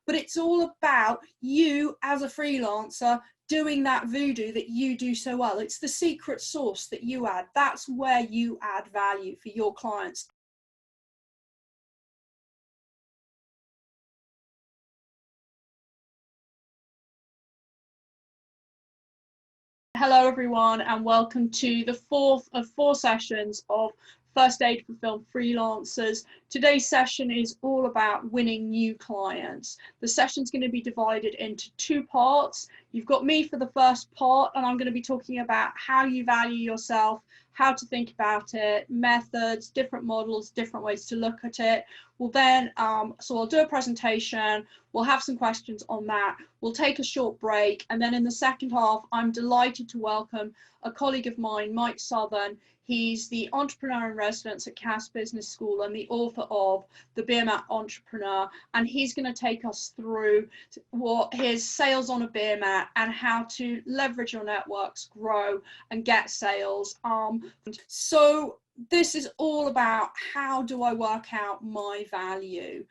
but it's all about you as a freelancer doing that voodoo that you do so well. It's the secret sauce that you add. That's where you add value for your clients. Hello everyone, and welcome to the fourth of 4 sessions of First Aid for Film Freelancers. Today's session is all about winning new clients. The session's going to be divided into 2 parts. You've got me for the first part, and I'm going to be talking about how you value yourself, how to think about it, methods, different models, different ways to look at it. We'll then, so I'll do a presentation, we'll have some questions on that, we'll take a short break, and then in the second half, I'm delighted to welcome a colleague of mine, Mike Southon. He's the entrepreneur in residence at Cass Business School and the author of The Beermat Entrepreneur, and he's going to take us through what his sales on a Beermat and how to leverage your networks, grow and get sales. So this is all about how do I work out my value?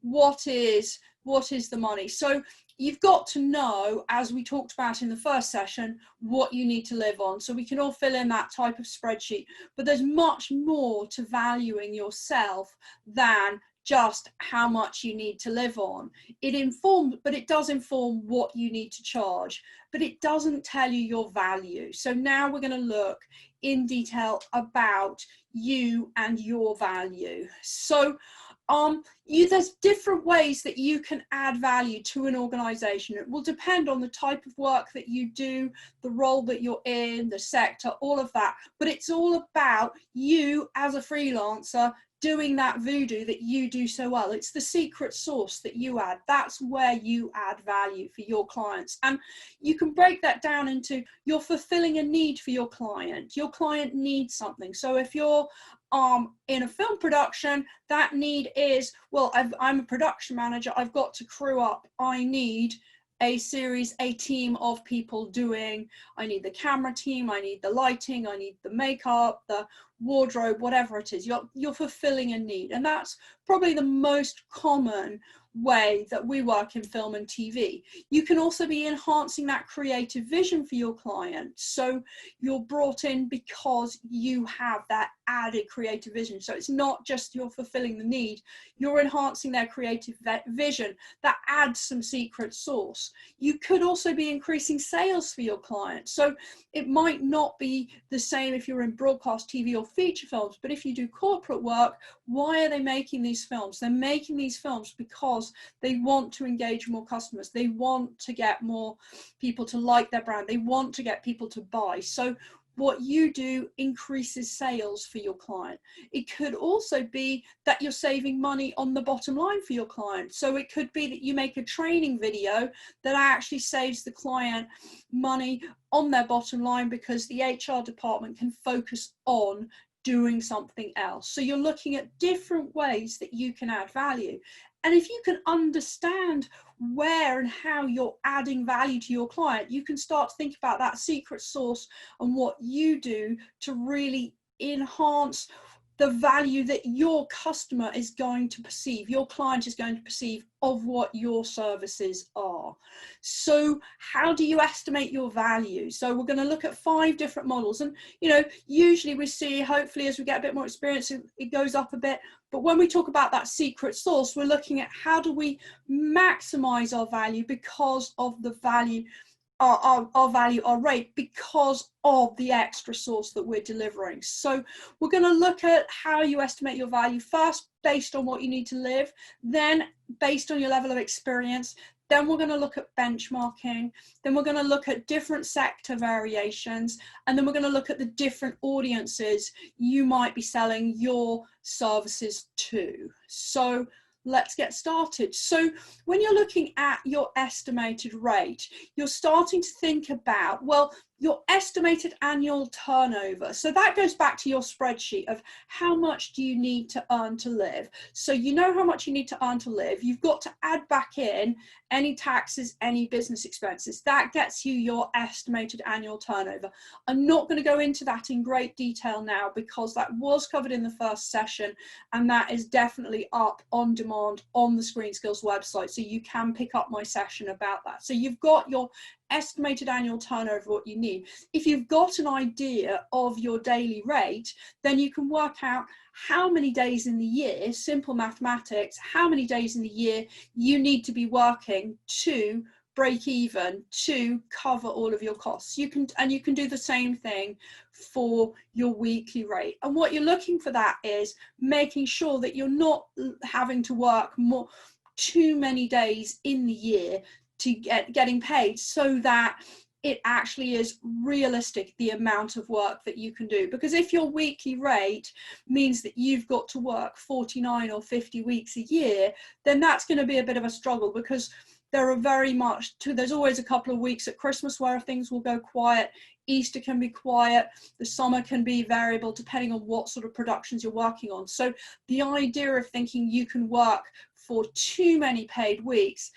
What is the money? So you've got to know, as we talked about in the first session, what you need to live on. So we can all fill in that type of spreadsheet, but there's much more to valuing yourself than just how much you need to live on. It does inform what you need to charge, but it doesn't tell you your value. So now we're going to look in detail about you and your value. So there's different ways that you can add value to an organization. It will depend on the type of work that you do, the role that you're in, the sector, all of that. But it's all about you as a freelancer doing that voodoo that you do so well. It's the secret sauce that you add. That's where you add value for your clients. And you can break that down into you're fulfilling a need for your client. Your client needs something. So if you're in a film production, that need is, well, I'm a production manager, I've got to crew up, I need a team of people I need the camera team, I need the lighting, I need the makeup, the wardrobe, whatever it is. You're fulfilling a need, and that's probably the most common way that we work in film and TV. You can also be enhancing that creative vision for your client. So you're brought in because you have that added creative vision. So it's not just you're fulfilling the need, you're enhancing their creative vision that adds some secret sauce. You could also be increasing sales for your client. So it might not be the same if you're in broadcast TV or feature films, but if you do corporate work, why are they making these films? They're making these films because they want to engage more customers. They want to get more people to like their brand. They want to get people to buy. So what you do increases sales for your client. It could also be that you're saving money on the bottom line for your client. So it could be that you make a training video that actually saves the client money on their bottom line because the HR department can focus on doing something else. So you're looking at different ways that you can add value. And if you can understand where and how you're adding value to your client, you can start to think about that secret sauce and what you do to really enhance the value that your customer is going to perceive, your client is going to perceive of what your services are. So how do you estimate your value? So we're going to look at 5 different models, and usually we see, hopefully as we get a bit more experience, it goes up a bit. But when we talk about that secret sauce, we're looking at how do we maximize our value because of the value, our rate, because of the extra sauce that we're delivering. So we're going to look at how you estimate your value first based on what you need to live, then based on your level of experience. Then we're going to look at benchmarking. Then we're going to look at different sector variations. And then we're going to look at the different audiences you might be selling your services to. So let's get started. So when you're looking at your estimated rate, you're starting to think about, well, your estimated annual turnover. So that goes back to your spreadsheet of how much do you need to earn to live. So you know how much you need to earn to live. You've got to add back in any taxes, any business expenses. That gets you your estimated annual turnover. I'm not going to go into that in great detail now because that was covered in the first session, and that is definitely up on demand on the Screen Skills website. So you can pick up my session about that. So you've got your estimated annual turnover, what you need. If you've got an idea of your daily rate, then you can work out how many days in the year, simple mathematics, how many days in the year you need to be working to break even, to cover all of your costs. You can do the same thing for your weekly rate. And what you're looking for that is making sure that you're not having to work too many days in the year to getting paid, so that it actually is realistic, the amount of work that you can do. Because if your weekly rate means that you've got to work 49 or 50 weeks a year, then that's going to be a bit of a struggle, because there's always a couple of weeks at Christmas where things will go quiet. Easter can be quiet, the summer can be variable depending on what sort of productions you're working on. So the idea of thinking you can work for too many paid weeks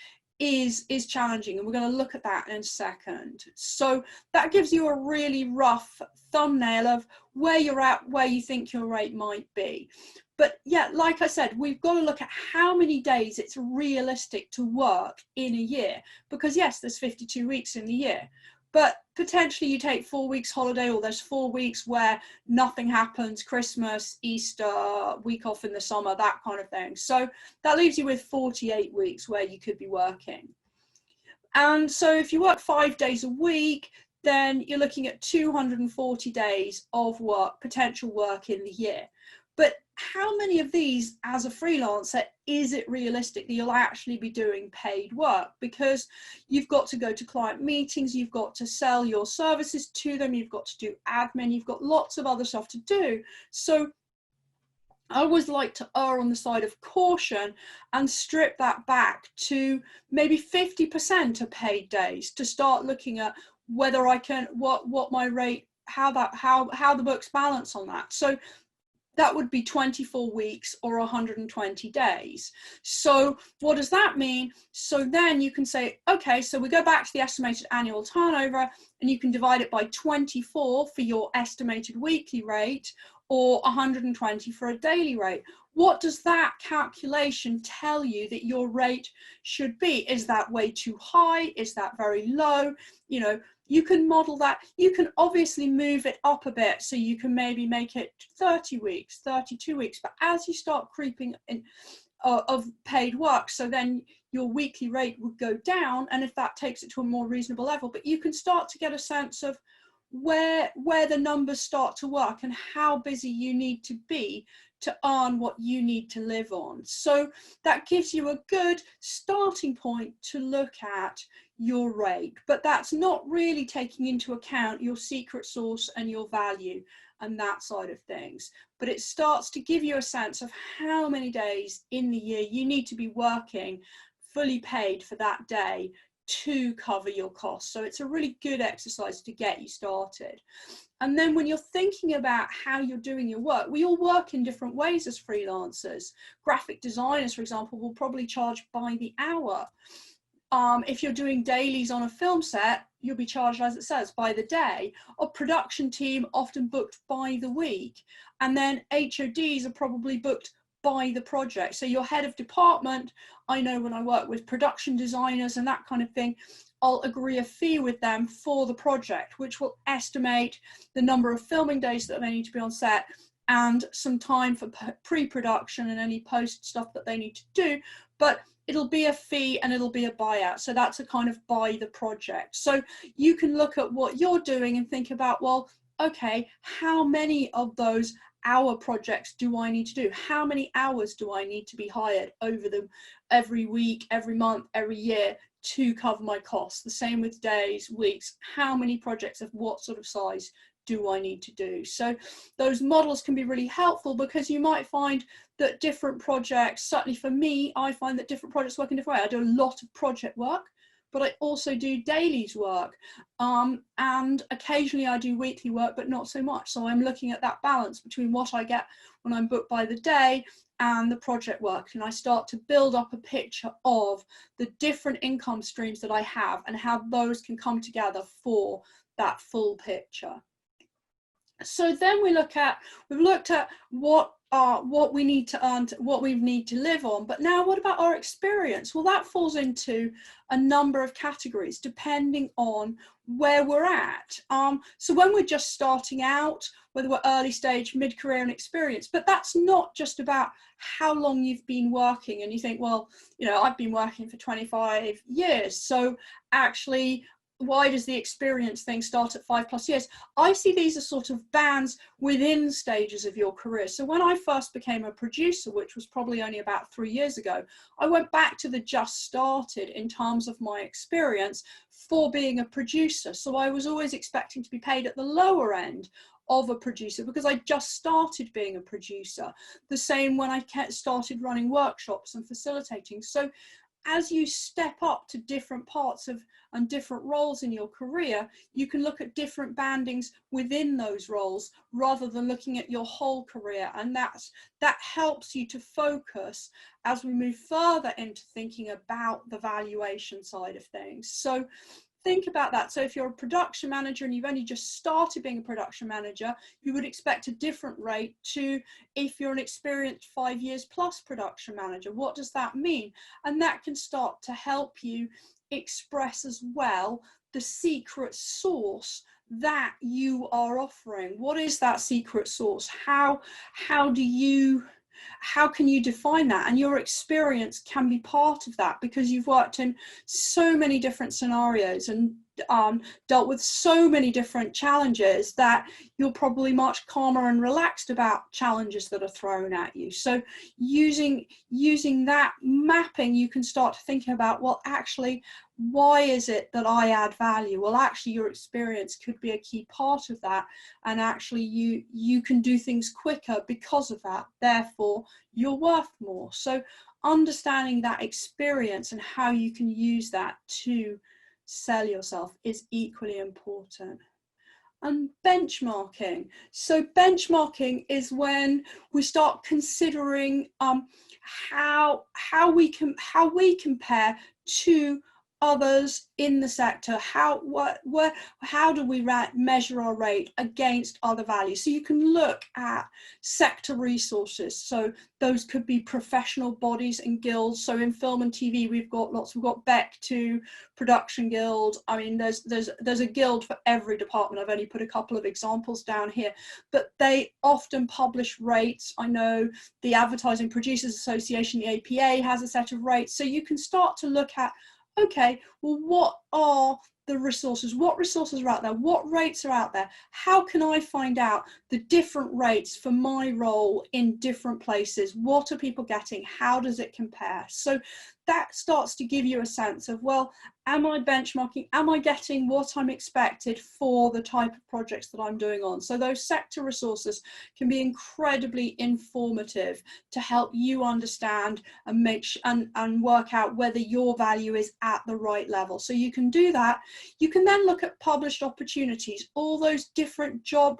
is challenging, and we're going to look at that in a second. So that gives you a really rough thumbnail of where you're at, where you think your rate might be. But yeah, like I said, we've got to look at how many days it's realistic to work in a year, because yes, there's 52 weeks in the year, but potentially you take 4 weeks holiday, or there's 4 weeks where nothing happens, Christmas, Easter, week off in the summer, that kind of thing. So that leaves you with 48 weeks where you could be working. And so if you work 5 days a week, then you're looking at 240 days of work, potential work in the year. But how many of these as a freelancer is it realistic that you'll actually be doing paid work? Because you've got to go to client meetings, you've got to sell your services to them, you've got to do admin, you've got lots of other stuff to do. So I always like to err on the side of caution and strip that back to maybe 50% of paid days to start looking at whether I can, what my rate, how the books balance on that. So that would be 24 weeks or 120 days. So what does that mean? So then you can say, okay, so we go back to the estimated annual turnover, and you can divide it by 24 for your estimated weekly rate, or 120 for a daily rate. What does that calculation tell you that your rate should be? Is that way too high? Is that very low? You know, you can model that. You can obviously move it up a bit, so you can maybe make it 30 weeks, 32 weeks. But as you start creeping in of paid work, so then your weekly rate would go down, and if that takes it to a more reasonable level, but you can start to get a sense of where the numbers start to work and how busy you need to be to earn what you need to live on. So that gives you a good starting point to look at your rate, but that's not really taking into account your secret sauce and your value and that side of things. But it starts to give you a sense of how many days in the year you need to be working fully paid for that day to cover your costs. So it's a really good exercise to get you started. And then when you're thinking about how you're doing your work, we all work in different ways as freelancers. Graphic designers, for example, will probably charge by the hour. If you're doing dailies on a film set, you'll be charged, as it says, by the day. A production team often booked by the week. And then HODs are probably booked by the project. So your head of department, I know when I work with production designers and that kind of thing, I'll agree a fee with them for the project, which will estimate the number of filming days that they need to be on set and some time for pre-production and any post stuff that they need to do. But it'll be a fee and it'll be a buyout. So that's a kind of by the project. So you can look at what you're doing and think about, well, okay, how many of those hour projects do I need to do? How many hours do I need to be hired over them every week, every month, every year to cover my costs? The same with days, weeks. How many projects of what sort of size do I need to do? So those models can be really helpful, because you might find that different projects, certainly for me, I find that different projects work in different ways. I do a lot of project work, but I also do dailies work. And occasionally I do weekly work, but not so much. So I'm looking at that balance between what I get when I'm booked by the day and the project work. And I start to build up a picture of the different income streams that I have and how those can come together for that full picture. So then we've looked at what we need to earn, what we need to live on. But now what about our experience? Well, that falls into a number of categories depending on where we're at. So when we're just starting out, whether we're early stage, mid-career and experience, but that's not just about how long you've been working and you think, well, you know, I've been working for 25 years. So actually, why does the experience thing start at 5+ years? I see these as sort of bands within stages of your career. So when I first became a producer, which was probably only about 3 years ago, I went back to the just started in terms of my experience for being a producer. So I was always expecting to be paid at the lower end of a producer because I just started being a producer. The same when I started running workshops and facilitating. So as you step up to different parts of and different roles in your career, you can look at different bandings within those roles rather than looking at your whole career. And that helps you to focus as we move further into thinking about the valuation side of things. So think about that. So if you're a production manager and you've only just started being a production manager, you would expect a different rate to if you're an experienced 5 years plus production manager. What does that mean? And that can start to help you express as well the secret sauce that you are offering. What is that secret sauce? How can you define that? And your experience can be part of that because you've worked in so many different scenarios and dealt with so many different challenges that you're probably much calmer and relaxed about challenges that are thrown at you. So using that mapping, you can start thinking about, well, actually, why is it that I add value? Well, actually, your experience could be a key part of that. And actually, you can do things quicker because of that. Therefore, you're worth more. So understanding that experience and how you can use that to sell yourself is equally important. And benchmarking. So benchmarking is when we start considering how we compare to others in the sector. How do we measure our rate against other values? So you can look at sector resources. So those could be professional bodies and guilds. So in film and TV, we've got lots. We've got Beck2 Production Guild. I mean, there's a guild for every department. I've only put a couple of examples down here, but they often publish rates. I know the Advertising Producers Association, the APA, has a set of rates. So you can start to look at, okay, well, what are the resources? What resources are out there? What rates are out there? How can I find out the different rates for my role in different places? What are people getting? How does it compare? So that starts to give you a sense of, well, am I benchmarking? Am I getting what I'm expected for the type of projects that I'm doing on? So those sector resources can be incredibly informative to help you understand and and work out whether your value is at the right level. So you can do that. You can then look at published opportunities, all those different job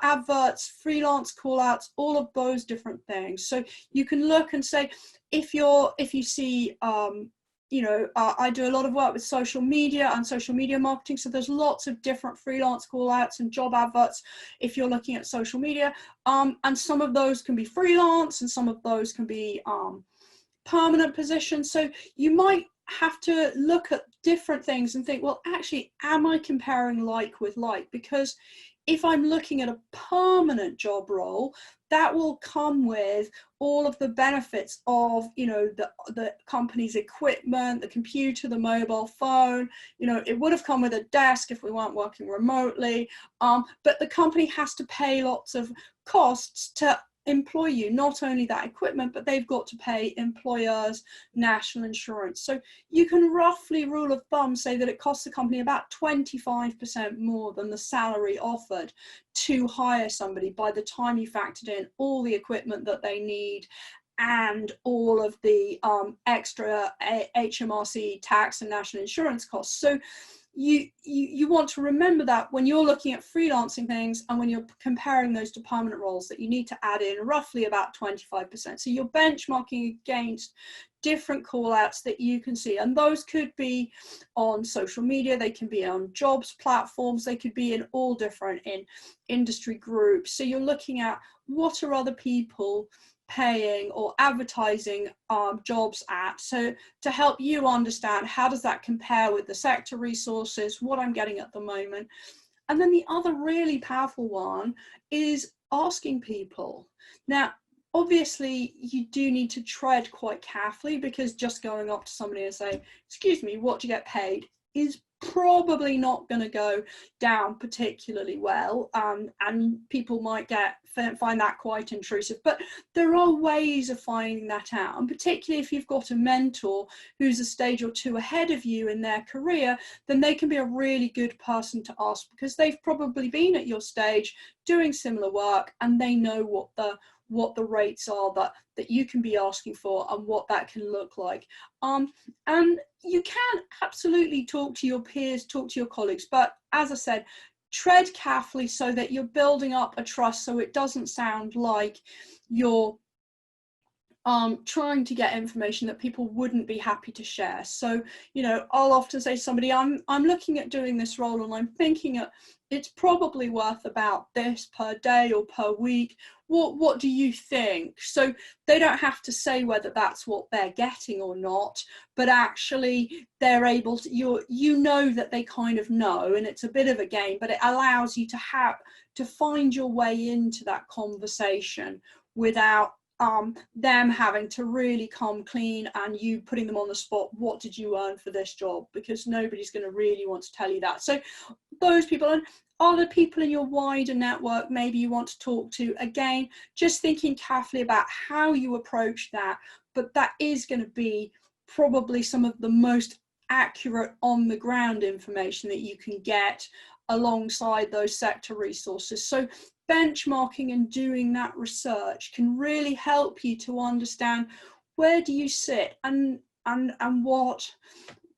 adverts, freelance call outs, all of those different things. So you can look and say, if you see, I do a lot of work with social media and social media marketing. So there's lots of different freelance call outs and job adverts if you're looking at social media. And some of those can be freelance and some of those can be permanent positions. So you might have to look at different things and think, well, actually, am I comparing like with like? Because if I'm looking at a permanent job role, that will come with all of the benefits of, the company's equipment, the computer, the mobile phone. It would have come with a desk if we weren't working remotely. But the company has to pay lots of costs to employ you, not only that equipment, but they've got to pay employers national insurance. So you can roughly, rule of thumb, say that it costs the company about 25% more than the salary offered to hire somebody by the time you factored in all the equipment that they need and all of the extra HMRC tax and national insurance costs. So you want to remember that when you're looking at freelancing things and when you're comparing those to permanent roles, that you need to add in roughly about 25%. So you're benchmarking against different call outs that you can see, and those could be on social media, they can be on jobs platforms, they could be in all different in industry groups. So you're looking at what are other people paying or advertising jobs at, so to help you understand how does that compare with the sector resources, what I'm getting at the moment. And then the other really powerful one is asking people. Now obviously you do need to tread quite carefully, because just going up to somebody and saying, excuse me, what do you get paid, is probably not going to go down particularly well, and people might find that quite intrusive. But there are ways of finding that out, and particularly if you've got a mentor who's a stage or two ahead of you in their career, then they can be a really good person to ask, because they've probably been at your stage doing similar work, and they know what the rates are that you can be asking for and what that can look like. And you can absolutely talk to your peers, talk to your colleagues, but as I said, tread carefully so that you're building up a trust, so it doesn't sound like you're trying to get information that people wouldn't be happy to share. So, you know, I'll often say to somebody, I'm looking at doing this role and I'm thinking it's probably worth about this per day or per week. What do you think? So they don't have to say whether that's what they're getting or not, but actually they're able to, you know that they kind of know, and it's a bit of a game, but it allows you to find your way into that conversation without them having to really come clean and you putting them on the spot. What did you earn for this job? Because nobody's going to really want to tell you that. So those people, and other people in your wider network maybe you want to talk to, again, just thinking carefully about how you approach that. But that is going to be probably some of the most accurate on the ground information that you can get alongside those sector resources. So benchmarking and doing that research can really help you to understand where do you sit and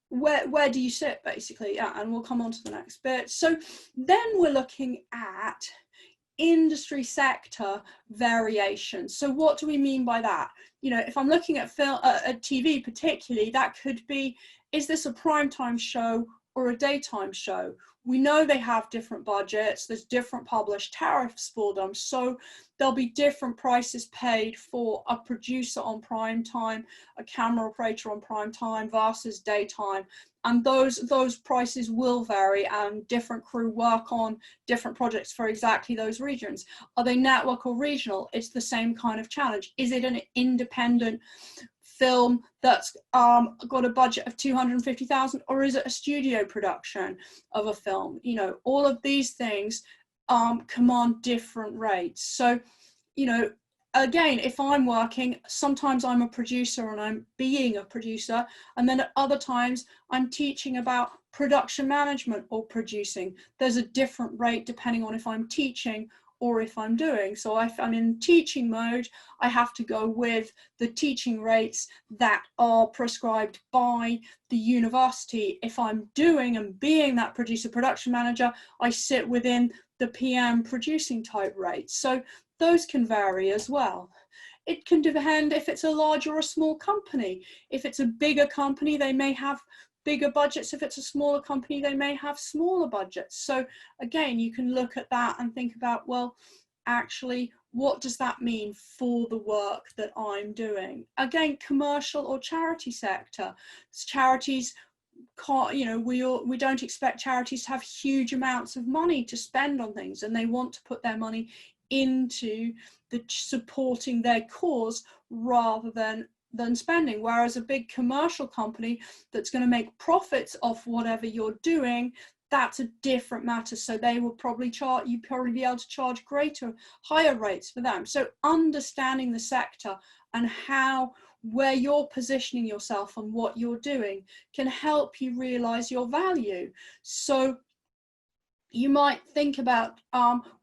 where do you sit, basically. Yeah, and we'll come on to the next bit. So then we're looking at industry sector variation. So what do we mean by that? You know, if I'm looking at TV particularly, that could be, is this a primetime show or a daytime show? We know they have different budgets, there's different published tariffs for them, so there'll be different prices paid for a producer on prime time, a camera operator on prime time versus daytime, and those prices will vary, and different crew work on different projects for exactly those regions. Are they network or regional? It's the same kind of challenge. Is it an independent film that's got a budget of 250,000, or is it a studio production of a film? You know, all of these things command different rates. So, you know, again, if I'm working, sometimes I'm a producer and I'm being a producer, and then at other times I'm teaching about production management or producing. There's a different rate depending on if I'm teaching or if I'm doing. So if I'm in teaching mode, I have to go with the teaching rates that are prescribed by the university. If I'm doing and being that producer production manager, I sit within the PM producing type rates. So those can vary as well. It can depend if it's a large or a small company. If it's a bigger company, they may have bigger budgets. If it's a smaller company, they may have smaller budgets. So again, you can look at that and think about, well, actually, what does that mean for the work that I'm doing? Again, commercial or charity sector. Charities can't, you know, we don't expect charities to have huge amounts of money to spend on things, and they want to put their money into supporting their cause rather than spending. Whereas a big commercial company that's going to make profits off whatever you're doing, that's a different matter. So they will probably you'd probably be able to charge higher rates for them. So understanding the sector and where you're positioning yourself and what you're doing can help you realize your value. So You might think about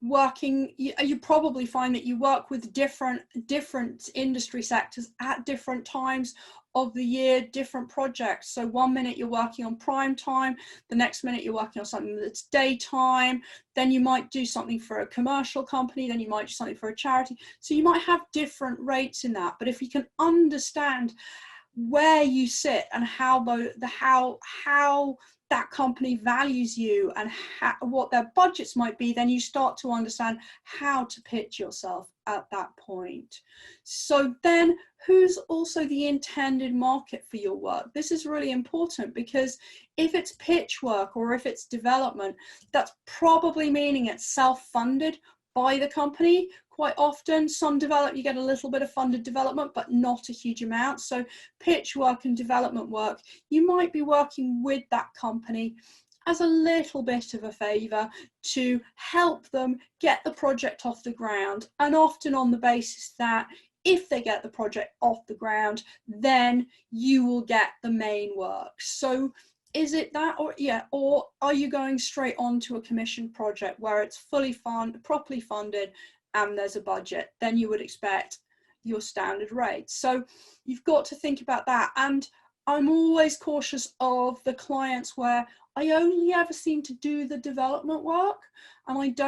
working, you probably find that you work with different industry sectors at different times of the year, different projects. So one minute you're working on prime time, the next minute you're working on something that's daytime, then you might do something for a commercial company, then you might do something for a charity. So you might have different rates in that. But if you can understand where you sit and how that company values you and what their budgets might be, then you start to understand how to pitch yourself at that point. So then, who's also the intended market for your work? This is really important, because if it's pitch work or if it's development, that's probably meaning it's self-funded by the company. Quite often, you get a little bit of funded development, but not a huge amount. So pitch work and development work, you might be working with that company as a little bit of a favor to help them get the project off the ground, and often on the basis that if they get the project off the ground, then you will get the main work. So is it that, or are you going straight on to a commission project where it's properly funded and there's a budget? Then you would expect your standard rate. So you've got to think about that. And I'm always cautious of the clients where I only ever seem to do the development work, and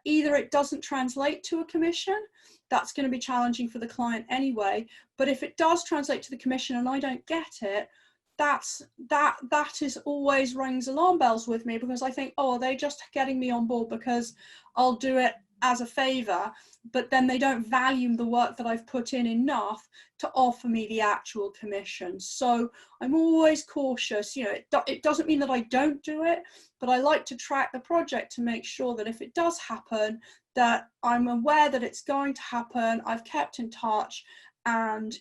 either it doesn't translate to a commission. That's going to be challenging for the client anyway. But if it does translate to the commission and I don't get it, that is always rings alarm bells with me, because I think, oh, are they just getting me on board because I'll do it as a favor, but then they don't value the work that I've put in enough to offer me the actual commission. So I'm always cautious. It doesn't mean that I don't do it, but I like to track the project to make sure that if it does happen, that I'm aware that it's going to happen. I've kept in touch, and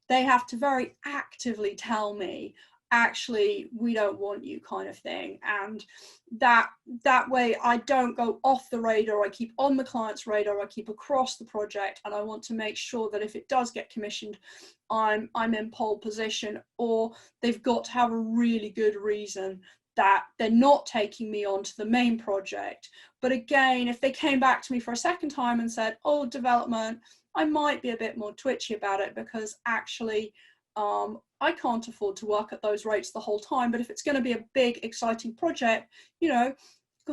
they have to very actively tell me, actually, we don't want you, kind of thing. And that way I don't go off the radar. I keep on the client's radar. I keep across the project, and I want to make sure that if it does get commissioned, I'm in pole position, or they've got to have a really good reason that they're not taking me on to the main project. But again, if they came back to me for a second time and said, oh, development, I might be a bit more twitchy about it, because actually I can't afford to work at those rates the whole time. But if it's going to be a big, exciting project,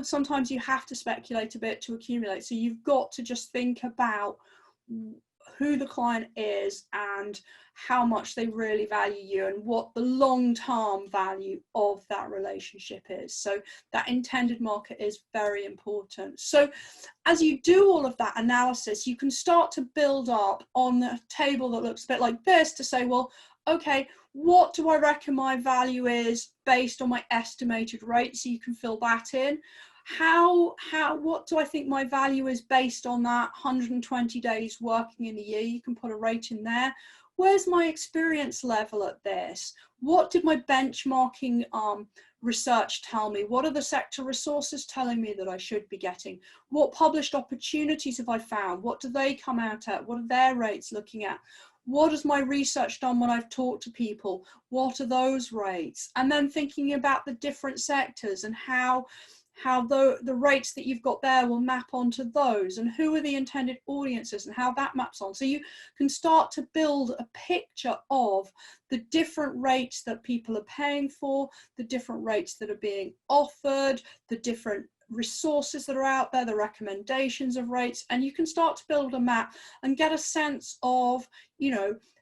sometimes you have to speculate a bit to accumulate. So you've got to just think about who the client is and how much they really value you, and what the long-term value of that relationship is. So that intended market is very important. So as you do all of that analysis, you can start to build up on the table that looks a bit like this to say, well, okay, what do I reckon my value is based on my estimated rate? So you can fill that in. What do I think my value is based on that 120 days working in a year? You can put a rate in there. Where's my experience level at this? What did my benchmarking research tell me? What are the sector resources telling me that I should be getting? What published opportunities have I found? What do they come out at? What are their rates looking at? What has my research done when I've talked to people? What are those rates? And then thinking about the different sectors and how the rates that you've got there will map onto those, and who are the intended audiences and how that maps on. So you can start to build a picture of the different rates that people are paying for, the different rates that are being offered, the different resources that are out there, the recommendations of rates, and you can start to build a map and get a sense of,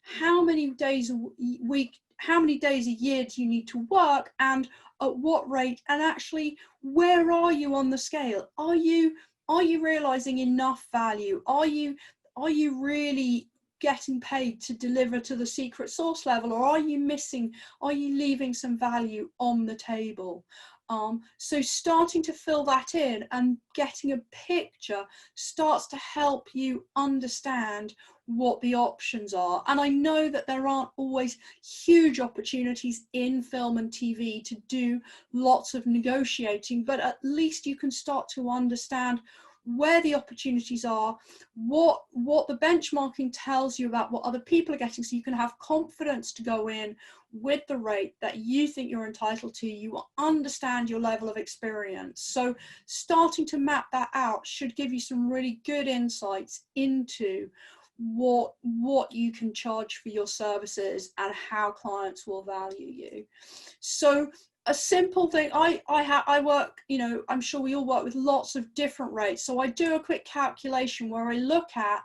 how many days a week, how many days a year do you need to work, and at what rate, and actually where are you on the scale? Are you realizing enough value? Are you really getting paid to deliver to the secret sauce level, or are you leaving some value on the table? So starting to fill that in and getting a picture starts to help you understand what the options are. And I know that there aren't always huge opportunities in film and TV to do lots of negotiating, but at least you can start to understand where the opportunities are, what the benchmarking tells you about what other people are getting, so you can have confidence to go in with the rate that you think you're entitled to. You understand your level of experience. So starting to map that out should give you some really good insights into what you can charge for your services and how clients will value you. So a simple thing, I work, you know, I'm sure we all work with lots of different rates. So I do a quick calculation where I look at,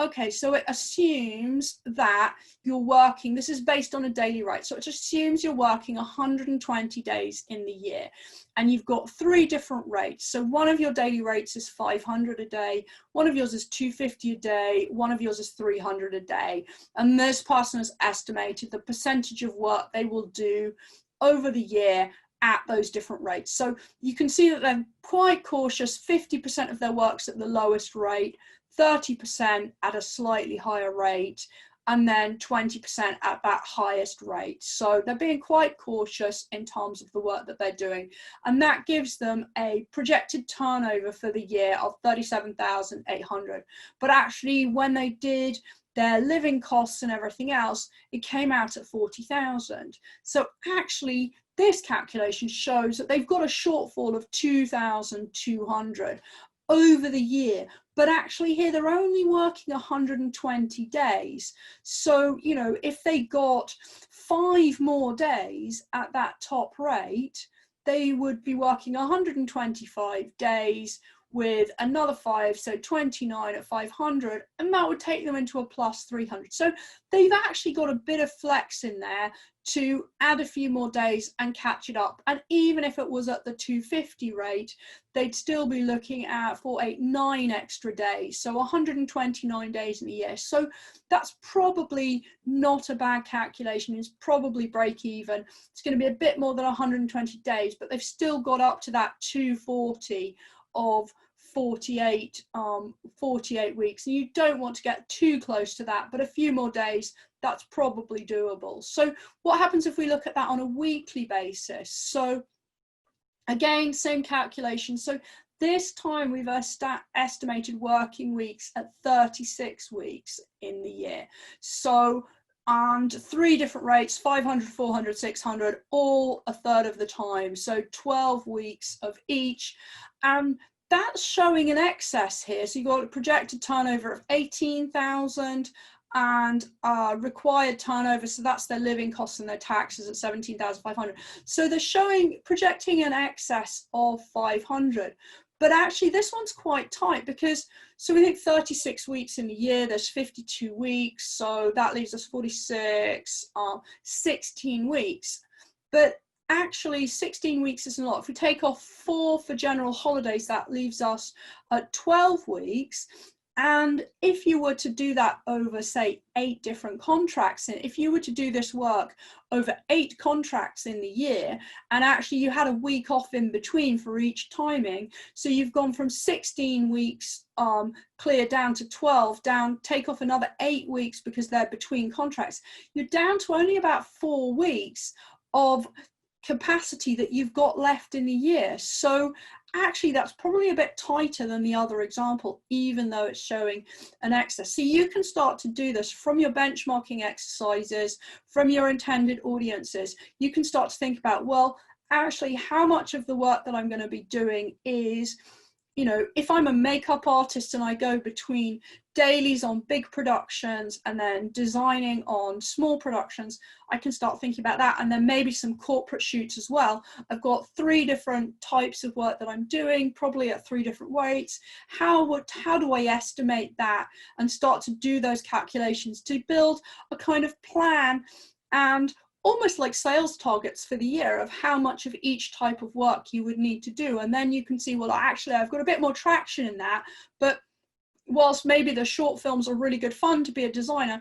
okay, so it assumes that you're working, this is based on a daily rate, so it assumes you're working 120 days in the year, and you've got 3 different rates. So one of your daily rates is 500 a day, one of yours is 250 a day, one of yours is 300 a day, and this person has estimated the percentage of work they will do over the year at those different rates. So you can see that they're quite cautious. 50% of their work's at the lowest rate, 30% at a slightly higher rate, and then 20% at that highest rate. So they're being quite cautious in terms of the work that they're doing. And that gives them a projected turnover for the year of 37,800. But actually, when they did their living costs and everything else, it came out at 40,000. So actually, this calculation shows that they've got a shortfall of 2,200 over the year. But actually here they're only working 120 days. So, you know, if they got 5 more days at that top rate, they would be working 125 days with another 5, so 29 at 500, and that would take them into a plus 300. So they've actually got a bit of flex in there to add a few more days and catch it up. And even if it was at the 250 rate, they'd still be looking at 4, 8, 9 extra days, so 129 days in a year. So that's probably not a bad calculation. It's probably break even. It's going to be a bit more than 120 days, but they've still got up to that 240 of 48 weeks, and you don't want to get too close to that, but a few more days, that's probably doable. So what happens if we look at that on a weekly basis? So again, same calculation. So this time we've estimated working weeks at 36 weeks in the year. So, and 3 different rates, 500, 400, 600, all a third of the time. So 12 weeks of each. And that's showing an excess here. So you've got a projected turnover of 18,000 and required turnover. So that's their living costs and their taxes at 17,500. So they're projecting an excess of 500. But actually this one's quite tight because, so we think 36 weeks in a year, there's 52 weeks. So that leaves us 46, 16 weeks. But actually 16 weeks isn't a lot. If we take off 4 for general holidays, that leaves us at 12 weeks. And if you were to do that over, say, 8 different contracts, and if you were to do this work over 8 contracts in the year, and actually you had a week off in between for each timing, so you've gone from 16 weeks clear down to 12, take off another 8 weeks because they're between contracts, you're down to only about 4 weeks of capacity that you've got left in the year. So actually that's probably a bit tighter than the other example, even though it's showing an excess. So you can start to do this from your benchmarking exercises, from your intended audiences. You can start to think about, well, actually how much of the work that I'm going to be doing is, you know, if I'm a makeup artist and I go between dailies on big productions and then designing on small productions, I can start thinking about that. And then maybe some corporate shoots as well. I've got 3 different types of work that I'm doing, probably at 3 different rates. How do I estimate that and start to do those calculations to build a kind of plan and almost like sales targets for the year of how much of each type of work you would need to do. And then you can see, well, actually, I've got a bit more traction in that. But whilst maybe the short films are really good fun to be a designer,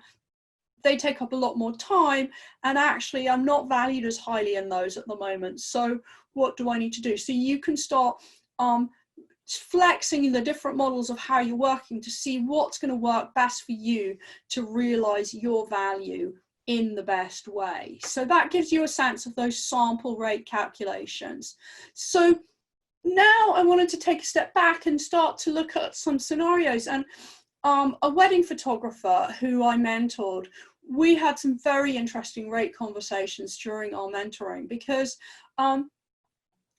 they take up a lot more time. And actually, I'm not valued as highly in those at the moment. So what do I need to do? So you can start flexing the different models of how you're working to see what's going to work best for you to realize your value in the best way. So that gives you a sense of those sample rate calculations. So now I wanted to take a step back and start to look at some scenarios. And a wedding photographer who I mentored, we had some very interesting rate conversations during our mentoring, because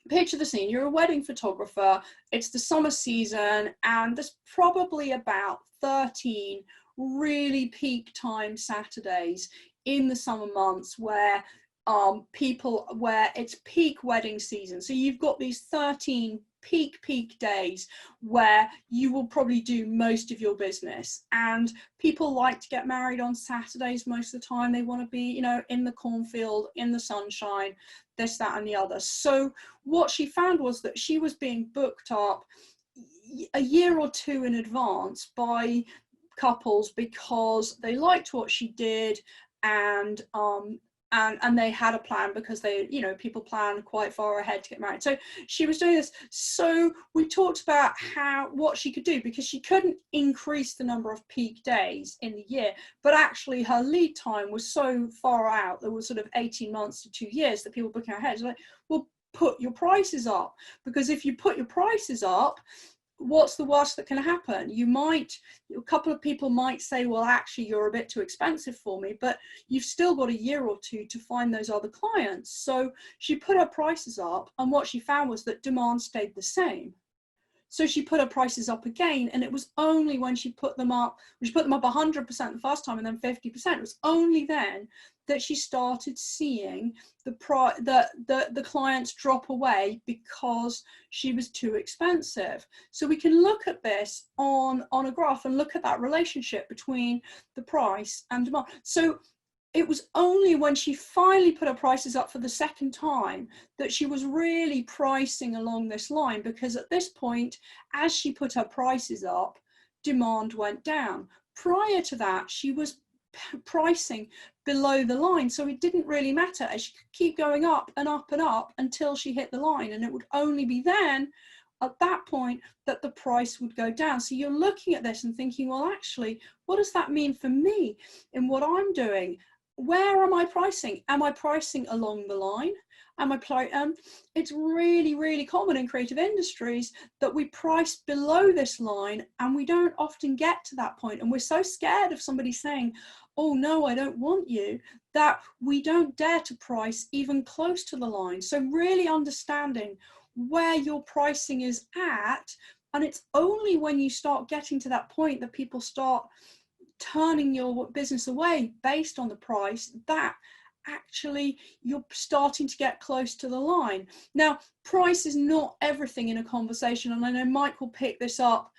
picture the scene, you're a wedding photographer, it's the summer season, and there's probably about 13 really peak time Saturdays in the summer months where it's peak wedding season. So you've got these 13 peak days where you will probably do most of your business, and people like to get married on Saturdays most of the time. They want to be, you know, in the cornfield, in the sunshine, this, that and the other. So what she found was that she was being booked up a year or two in advance by couples because they liked what she did, and they had a plan, because they, you know, people plan quite far ahead to get married. So she was doing this. So we talked about what she could do, because she couldn't increase the number of peak days in the year, but actually her lead time was so far out, there was sort of 18 months to 2 years that people were booking ahead. So like, well, put your prices up, because if you put your prices up, what's the worst that can happen? A couple of people might say, well, actually, you're a bit too expensive for me, but you've still got a year or two to find those other clients. So she put her prices up, and what she found was that demand stayed the same. So she put her prices up again, and it was only when she put them up 100% the first time and then 50%, it was only then that she started seeing the clients drop away because she was too expensive. So we can look at this on a graph and look at that relationship between the price and demand. So it was only when she finally put her prices up for the second time that she was really pricing along this line, because at this point, as she put her prices up, demand went down. Prior to that, she was pricing below the line, so it didn't really matter, as she could keep going up and up and up until she hit the line, and it would only be then, at that point, that the price would go down. So you're looking at this and thinking, well, actually, what does that mean for me in what I'm doing? Where am I pricing? Am I pricing along the line? It's really, really common in creative industries that we price below this line, and we don't often get to that point. And we're so scared of somebody saying, oh no, I don't want you, that we don't dare to price even close to the line. So really understanding where your pricing is at. And it's only when you start getting to that point that people start turning your business away based on the price, that actually you're starting to get close to the line. Now, price is not everything in a conversation, and I know Mike will pick this up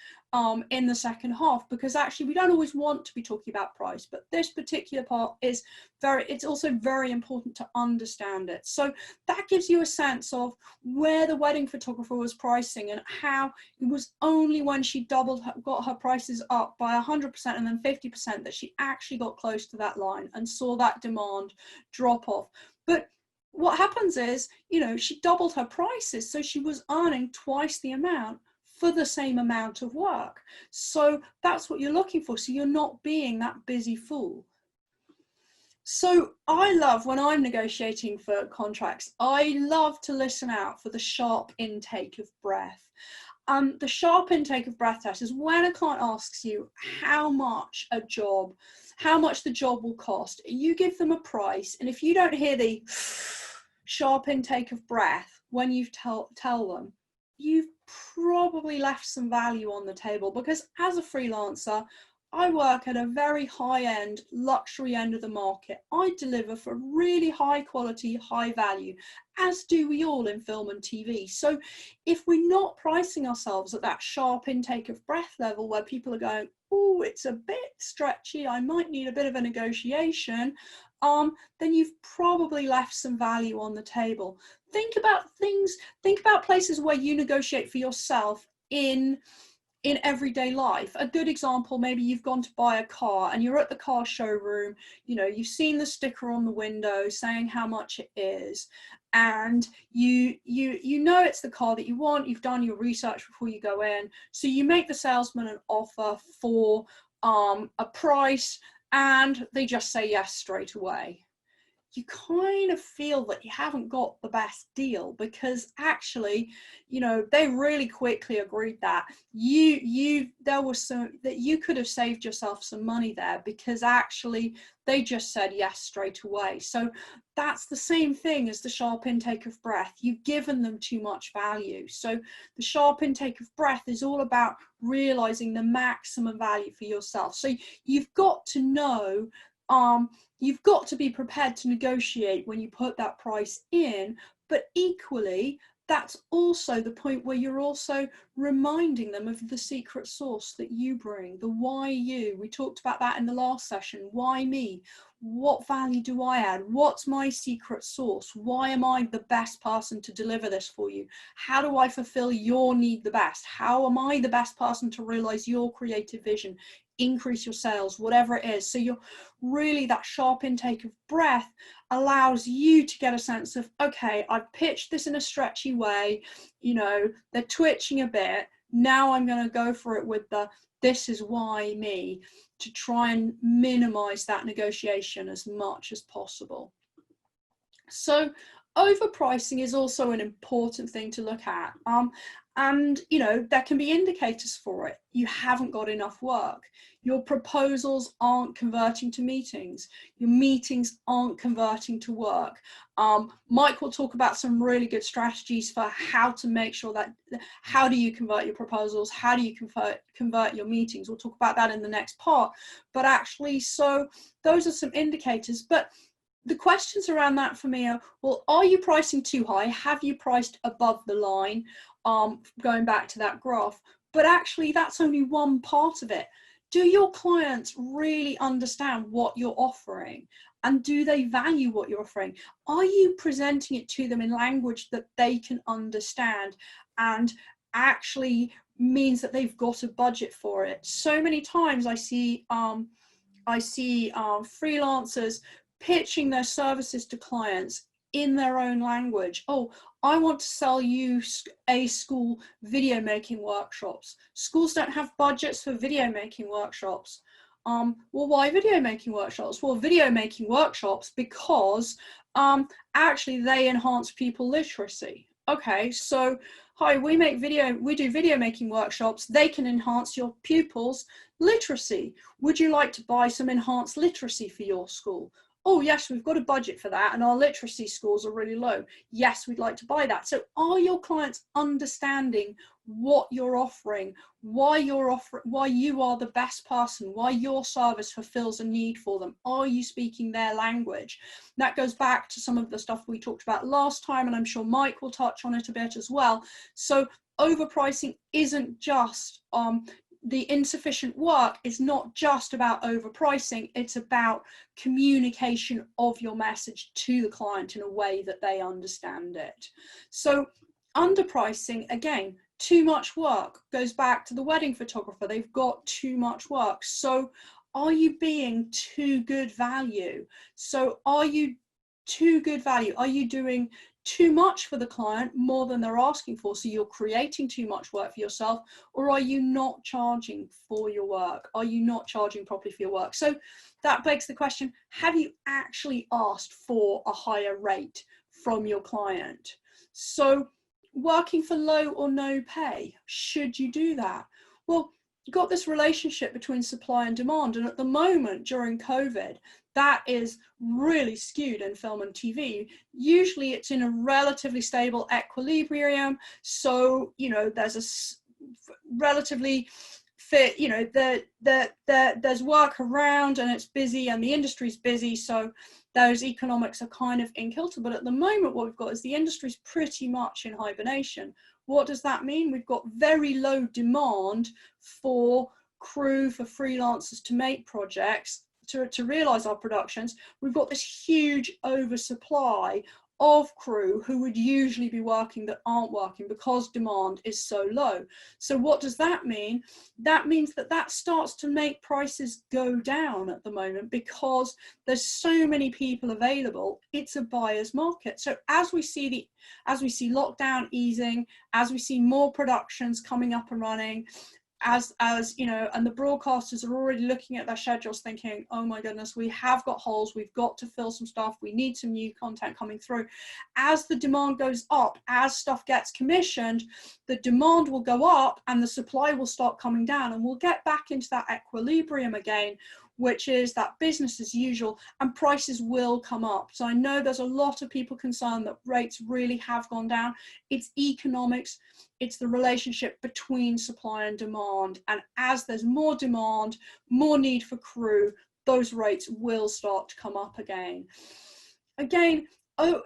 in the second half, because actually we don't always want to be talking about price, but this particular part is it's also very important to understand it. So that gives you a sense of where the wedding photographer was pricing, and how it was only when she got her prices up by 100% and then 50% that she actually got close to that line and saw that demand drop off. But what happens is, you know, she doubled her prices, so she was earning twice the amount for the same amount of work. So that's what you're looking for. So you're not being that busy fool. So I love, when I'm negotiating for contracts, I love to listen out for the sharp intake of breath. The sharp intake of breath test is when a client asks you how much the job will cost. You give them a price, and if you don't hear the sharp intake of breath when you tell them, you've probably left some value on the table. Because as a freelancer, I work at a very high-end, luxury end of the market. I deliver for really high quality, high value, as do we all in film and TV. So if we're not pricing ourselves at that sharp intake of breath level where people are going, oh, it's a bit stretchy, I might need a bit of a negotiation, then you've probably left some value on the table. Think about places where you negotiate for yourself in everyday life. A good example, maybe you've gone to buy a car and you're at the car showroom, you know, you've seen the sticker on the window saying how much it is, and you know it's the car that you want, you've done your research before you go in, so you make the salesman an offer for a price, and they just say yes straight away. you kind of feel that you haven't got the best deal, because actually, you know, they really quickly agreed that there was some that you could have saved yourself some money there, because actually they just said yes straight away. So that's the same thing as the sharp intake of breath. You've given them too much value. So the sharp intake of breath is all about realizing the maximum value for yourself. So you've got to know, you've got to be prepared to negotiate when you put that price in, but equally, that's also the point where you're also reminding them of the secret sauce that you bring, the why you. We talked about that in the last session. Why me? What value do I add? What's my secret sauce? Why am I the best person to deliver this for you? How do I fulfill your need the best? How am I the best person to realize your creative vision, increase your sales, whatever it is? So you're really, that sharp intake of breath allows you to get a sense of, okay, I've pitched this in a stretchy way, you know, they're twitching a bit. Now I'm going to go for it with the, this is why me, to try and minimize that negotiation as much as possible. So overpricing is also an important thing to look at. And, you know, there can be indicators for it. You haven't got enough work. Your proposals aren't converting to meetings. Your meetings aren't converting to work. Mike will talk about some really good strategies for how to make sure that, how do you convert your proposals? How do you convert your meetings? We'll talk about that in the next part. But actually, so those are some indicators. But the questions around that for me are, well, are you pricing too high? Have you priced above the line? Going back to that graph, but actually that's only one part of it. Do your clients really understand what you're offering? And do they value what you're offering? Are you presenting it to them in language that they can understand and actually means that they've got a budget for it? So many times I see freelancers pitching their services to clients in their own language. Oh, I want to sell you a school video making workshops. Schools don't have budgets for video making workshops. Well, why video making workshops? Well, video making workshops because actually they enhance pupil literacy. Okay, so hi, we do video making workshops. They can enhance your pupils' literacy. Would you like to buy some enhanced literacy for your school? Oh yes, we've got a budget for that and our literacy scores are really low. Yes, we'd like to buy that. So are your clients understanding what you're offering, why you are the best person, why your service fulfills a need for them? Are you speaking their language? That goes back to some of the stuff we talked about last time, and I'm sure Mike will touch on it a bit as well. So overpricing isn't just the insufficient work is not just about overpricing, it's about communication of your message to the client in a way that they understand it. So underpricing, again, too much work, goes back to the wedding photographer. They've got too much work. So are you being too good value? So are you too good value? Are you doing too much for the client, more than they're asking for, so you're creating too much work for yourself? Or are you not charging for your work? Are you not charging properly for your work? So that begs the question, have you actually asked for a higher rate from your client? So working for low or no pay, should you do that? Well, you've got this relationship between supply and demand, and at the moment during COVID, that is really skewed in film and TV. Usually it's in a relatively stable equilibrium. So, you know, there's a relatively fit, you know, there's work around and it's busy and the industry's busy. So those economics are kind of in kilter. But at the moment, what we've got is the industry's pretty much in hibernation. What does that mean? We've got very low demand for crew, for freelancers to make projects, to realize our productions. We've got this huge oversupply of crew who would usually be working that aren't working because demand is so low. So what does that mean? That means that starts to make prices go down at the moment because there's so many people available. It's a buyer's market. So as we see lockdown easing, as we see more productions coming up and running, as you know, and the broadcasters are already looking at their schedules thinking, oh my goodness, we have got holes, we've got to fill some stuff, we need some new content coming through. As the demand goes up, as stuff gets commissioned, the demand will go up and the supply will start coming down, and we'll get back into that equilibrium again, which is that business as usual, and prices will come up. So I know there's a lot of people concerned that rates really have gone down. It's economics, it's the relationship between supply and demand. And as there's more demand, more need for crew, those rates will start to come up again. Again,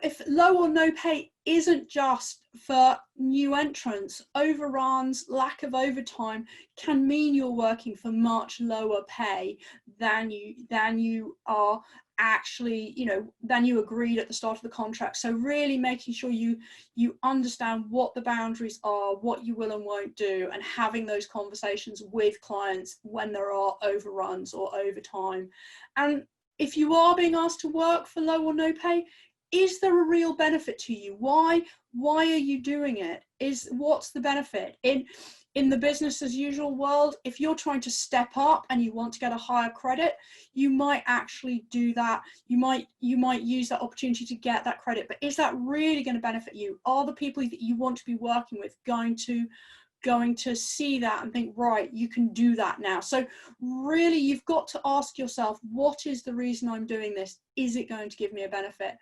if low or no pay isn't just for new entrants, overruns, lack of overtime can mean you're working for much lower pay than you are actually, you know, than you agreed at the start of the contract. So really making sure you understand what the boundaries are, what you will and won't do, and having those conversations with clients when there are overruns or overtime. And if you are being asked to work for low or no pay, is there a real benefit to you? Why are you doing it? What's the benefit? In the business as usual world, if you're trying to step up and you want to get a higher credit, you might actually do that. You might use that opportunity to get that credit, but is that really going to benefit you? Are the people that you want to be working with going to see that and think, right, you can do that now? So really, you've got to ask yourself, what is the reason I'm doing this? Is it going to give me a benefit?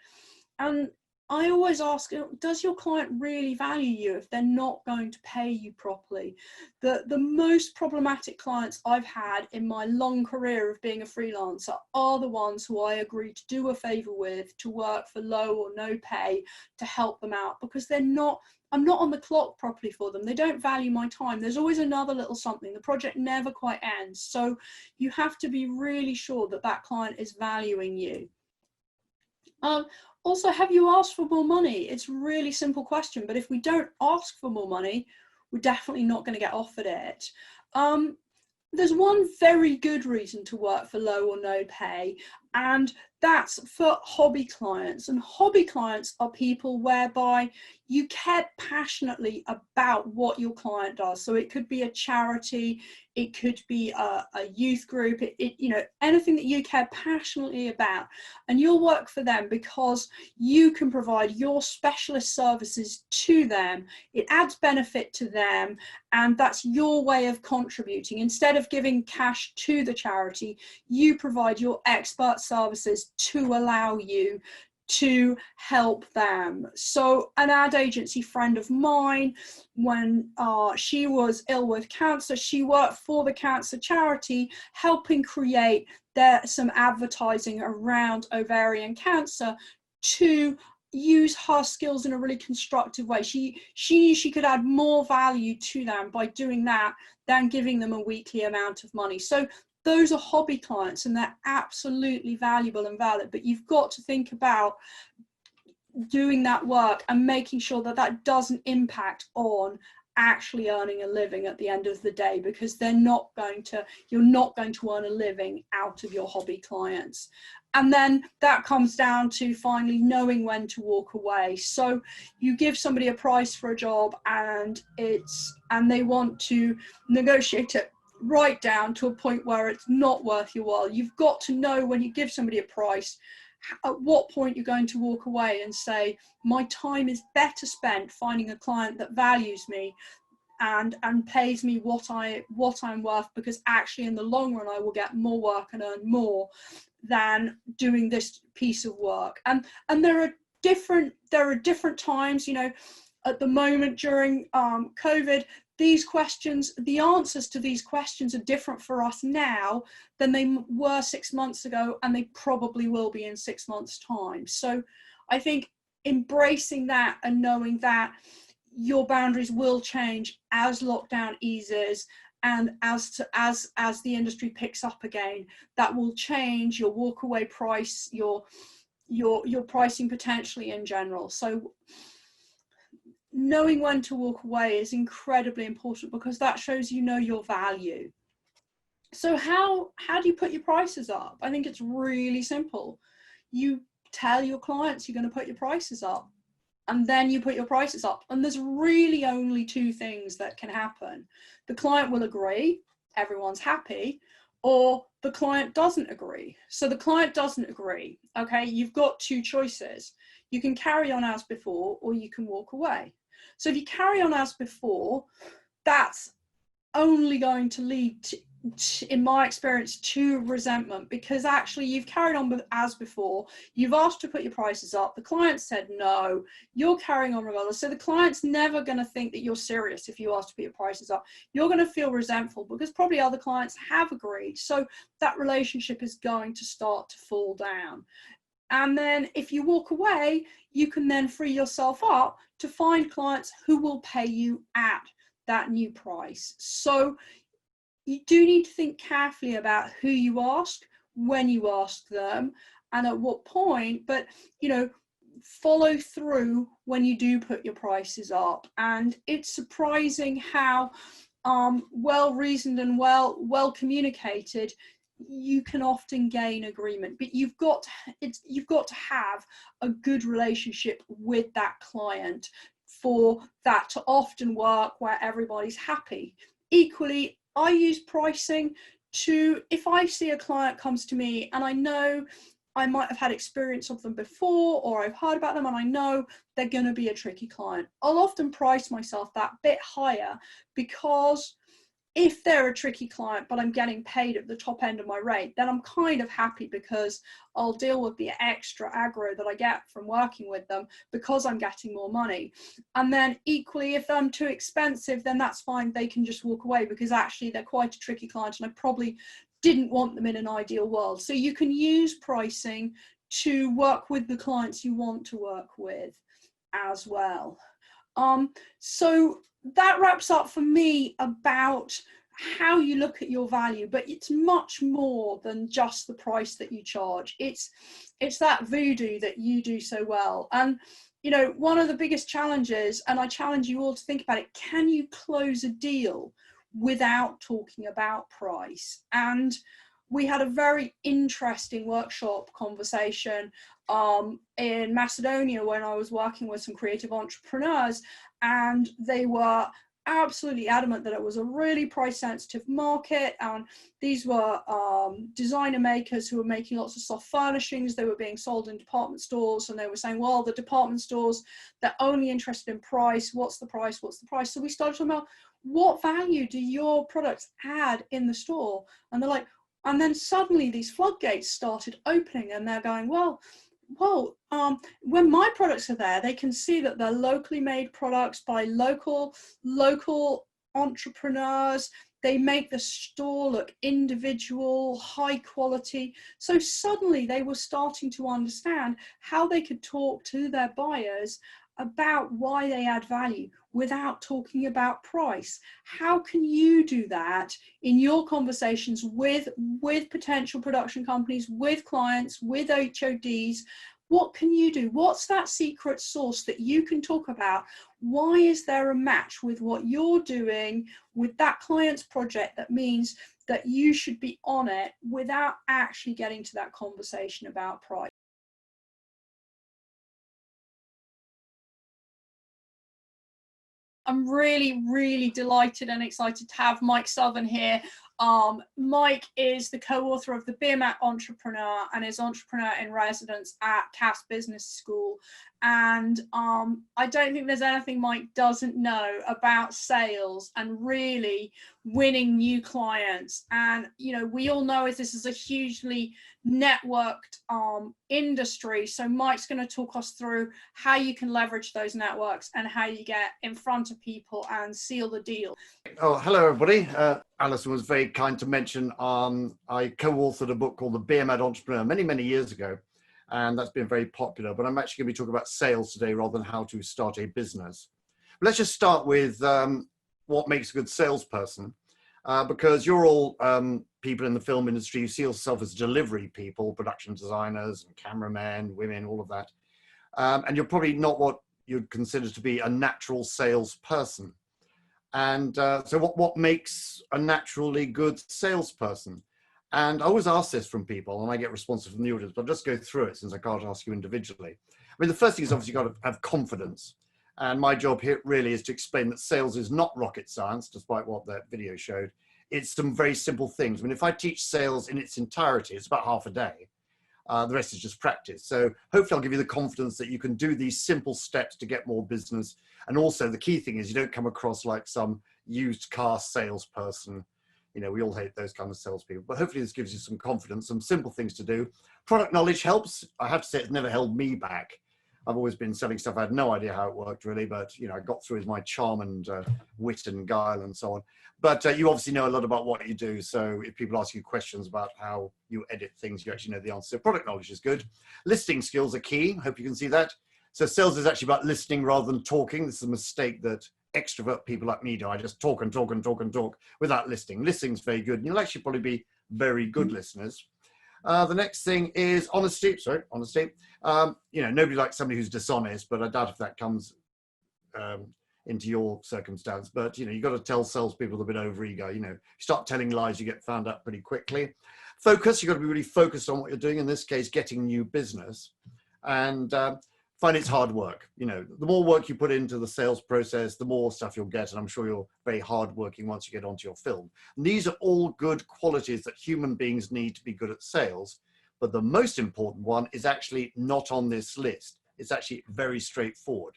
And I always ask, does your client really value you if they're not going to pay you properly? The most problematic clients I've had in my long career of being a freelancer are the ones who I agree to do a favor with, to work for low or no pay, to help them out, because I'm not on the clock properly for them. They don't value my time. There's always another little something. The project never quite ends. So you have to be really sure that that client is valuing you. Also, have you asked for more money? It's a really simple question, but if we don't ask for more money, we're definitely not going to get offered it. There's one very good reason to work for low or no pay, and that's for hobby clients. And hobby clients are people whereby you care passionately about what your client does. So it could be a charity, it could be a youth group, you know, anything that you care passionately about, and you'll work for them because you can provide your specialist services to them. It adds benefit to them, and that's your way of contributing. Instead of giving cash to the charity, you provide your expert services to allow you to help them. So an ad agency friend of mine, when she was ill with cancer, she worked for the cancer charity, helping create some advertising around ovarian cancer to use her skills in a really constructive way. She knew she could add more value to them by doing that than giving them a weekly amount of money. So those are hobby clients, and they're absolutely valuable and valid, but you've got to think about doing that work and making sure that that doesn't impact on actually earning a living at the end of the day, because you're not going to earn a living out of your hobby clients. And then that comes down to finally knowing when to walk away. So you give somebody a price for a job and they want to negotiate it right down to a point where it's not worth your while. You've got to know when you give somebody a price, at what point you're going to walk away and say, my time is better spent finding a client that values me and pays me what I'm worth, because actually in the long run I will get more work and earn more than doing this piece of work. And there are different times, you know. At the moment during COVID, the answers to these questions are different for us now than they were 6 months ago, and they probably will be in 6 months' time. So I think embracing that and knowing that your boundaries will change as lockdown eases, and as the industry picks up again, that will change your walkaway price, your pricing potentially in general. So knowing when to walk away is incredibly important, because that shows you know your value. So how do you put your prices up? I think it's really simple. You tell your clients you're going to put your prices up. and then you put your prices up. And there's really only two things that can happen. The client will agree, everyone's happy, or the client doesn't agree. So the client doesn't agree, okay, you've got two choices. You can carry on as before, or you can walk away. So if you carry on as before, that's only going to lead to, in my experience, to resentment, because actually you've carried on as before, you've asked to put your prices up, the client said no, you're carrying on regardless. So the client's never going to think that you're serious if you ask to put your prices up. You're going to feel resentful because probably other clients have agreed. So that relationship is going to start to fall down. And then if you walk away, you can then free yourself up to find clients who will pay you at that new price. So you do need to think carefully about who you ask, when you ask them, and at what point, but you know, follow through when you do put your prices up. And it's surprising how well reasoned and well communicated you can often gain agreement, but you've got to have a good relationship with that client for that to often work where everybody's happy. Equally, I use pricing to, if I see a client comes to me and I know I might have had experience of them before, or I've heard about them and I know they're going to be a tricky client, I'll often price myself that bit higher, because if they're a tricky client but I'm getting paid at the top end of my rate, then I'm kind of happy, because I'll deal with the extra aggro that I get from working with them because I'm getting more money. And then equally, if I'm too expensive, then that's fine, they can just walk away, because actually they're quite a tricky client and I probably didn't want them in an ideal world. So you can use pricing to work with the clients you want to work with as well. So that wraps up for me about how you look at your value, but it's much more than just the price that you charge. It's that voodoo that you do so well. And you know, one of the biggest challenges, and I challenge you all to think about it, can you close a deal without talking about price? And we had a very interesting workshop conversation in Macedonia when I was working with some creative entrepreneurs, and they were absolutely adamant that it was a really price sensitive market, and these were designer makers who were making lots of soft furnishings. They were being sold in department stores, and they were saying, well, the department stores, they're only interested in price. What's the price? What's the price? So we started talking about, what value do your products add in the store? And they're like, and then suddenly these floodgates started opening, and they're going, well, when my products are there, they can see that they're locally made products by local entrepreneurs. They make the store look individual, high quality. So suddenly they were starting to understand how they could talk to their buyers about why they add value without talking about price. How can you do that in your conversations with potential production companies, with clients, with HODs? What can you do? What's that secret sauce that you can talk about? Why is there a match with what you're doing with that client's project that means that you should be on it without actually getting to that conversation about price? I'm really, really delighted and excited to have Mike Southon here. Mike is the co-author of the Beermat Entrepreneur and is entrepreneur in residence at Cass Business School. And I don't think there's anything Mike doesn't know about sales and really winning new clients. And, you know, we all know this is a hugely networked industry. So Mike's going to talk us through how you can leverage those networks and how you get in front of people and seal the deal. Oh, hello, everybody. Alison was very kind to mention I co-authored a book called The Beermat Entrepreneur many years ago, and that's been very popular. But I'm actually going to be talking about sales today rather than how to start a business. But let's just start with what makes a good salesperson, because you're all people in the film industry. You see yourself as delivery people, production designers and cameramen, women, all of that. And you're probably not what you'd consider to be a natural salesperson. And so what makes a naturally good salesperson? And I always ask this from people, and I get responses from the audience, but I'll just go through it since I can't ask you individually. mean, the first thing is obviously you've got to have confidence. And my job here really is to explain that sales is not rocket science, despite what that video showed. It's some very simple things. I mean, if I teach sales in its entirety, it's about half a day. The rest is just practice. So hopefully I'll give you the confidence that you can do these simple steps to get more business. And also the key thing is you don't come across like some used car salesperson. You know, we all hate those kind of salespeople, but hopefully this gives you some confidence, some simple things to do. Product knowledge helps. I have to say it's never held me back. I've always been selling stuff. I had no idea how it worked really, but you know, I got through with my charm and wit and guile and so on. But you obviously know a lot about what you do. So if people ask you questions about how you edit things, you actually know the answer. So product knowledge is good. Listening skills are key. Hope you can see that. So sales is actually about listening rather than talking. This is a mistake that extrovert people like me do. I just talk and talk and talk and talk without listening. Listening's very good. And you'll actually probably be very good listeners. The next thing is honesty. Sorry, honesty. You know, nobody likes somebody who's dishonest, but I doubt if that comes into your circumstance. But, you know, you've got to tell salespeople a bit over ego. You know, you start telling lies, you get found out pretty quickly. Focus. You've got to be really focused on what you're doing. In this case, getting new business. And find it's hard work. You know, the more work you put into the sales process, the more stuff you'll get. And I'm sure you're very hardworking once you get onto your film. And these are all good qualities that human beings need to be good at sales. But the most important one is actually not on this list. It's actually very straightforward.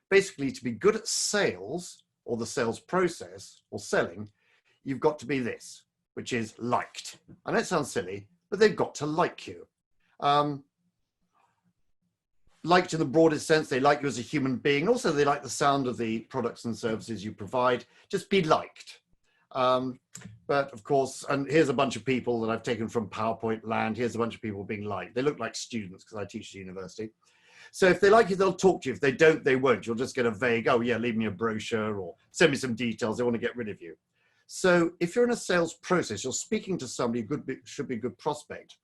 Basically, to be good at sales or the sales process or selling, you've got to be this, which is liked. I know it sounds silly, but they've got to like you. Liked in the broadest sense, they like you as a human being. Also, they like the sound of the products and services you provide. Just be liked. But of course, and here's a bunch of people that I've taken from PowerPoint land. Here's a bunch of people being liked. They look like students because I teach at university. So if they like you, they'll talk to you. If they don't, they won't. You'll just get a vague, oh yeah, leave me a brochure or send me some details. They want to get rid of you. So if you're in a sales process, you're speaking to somebody who should be a good prospect.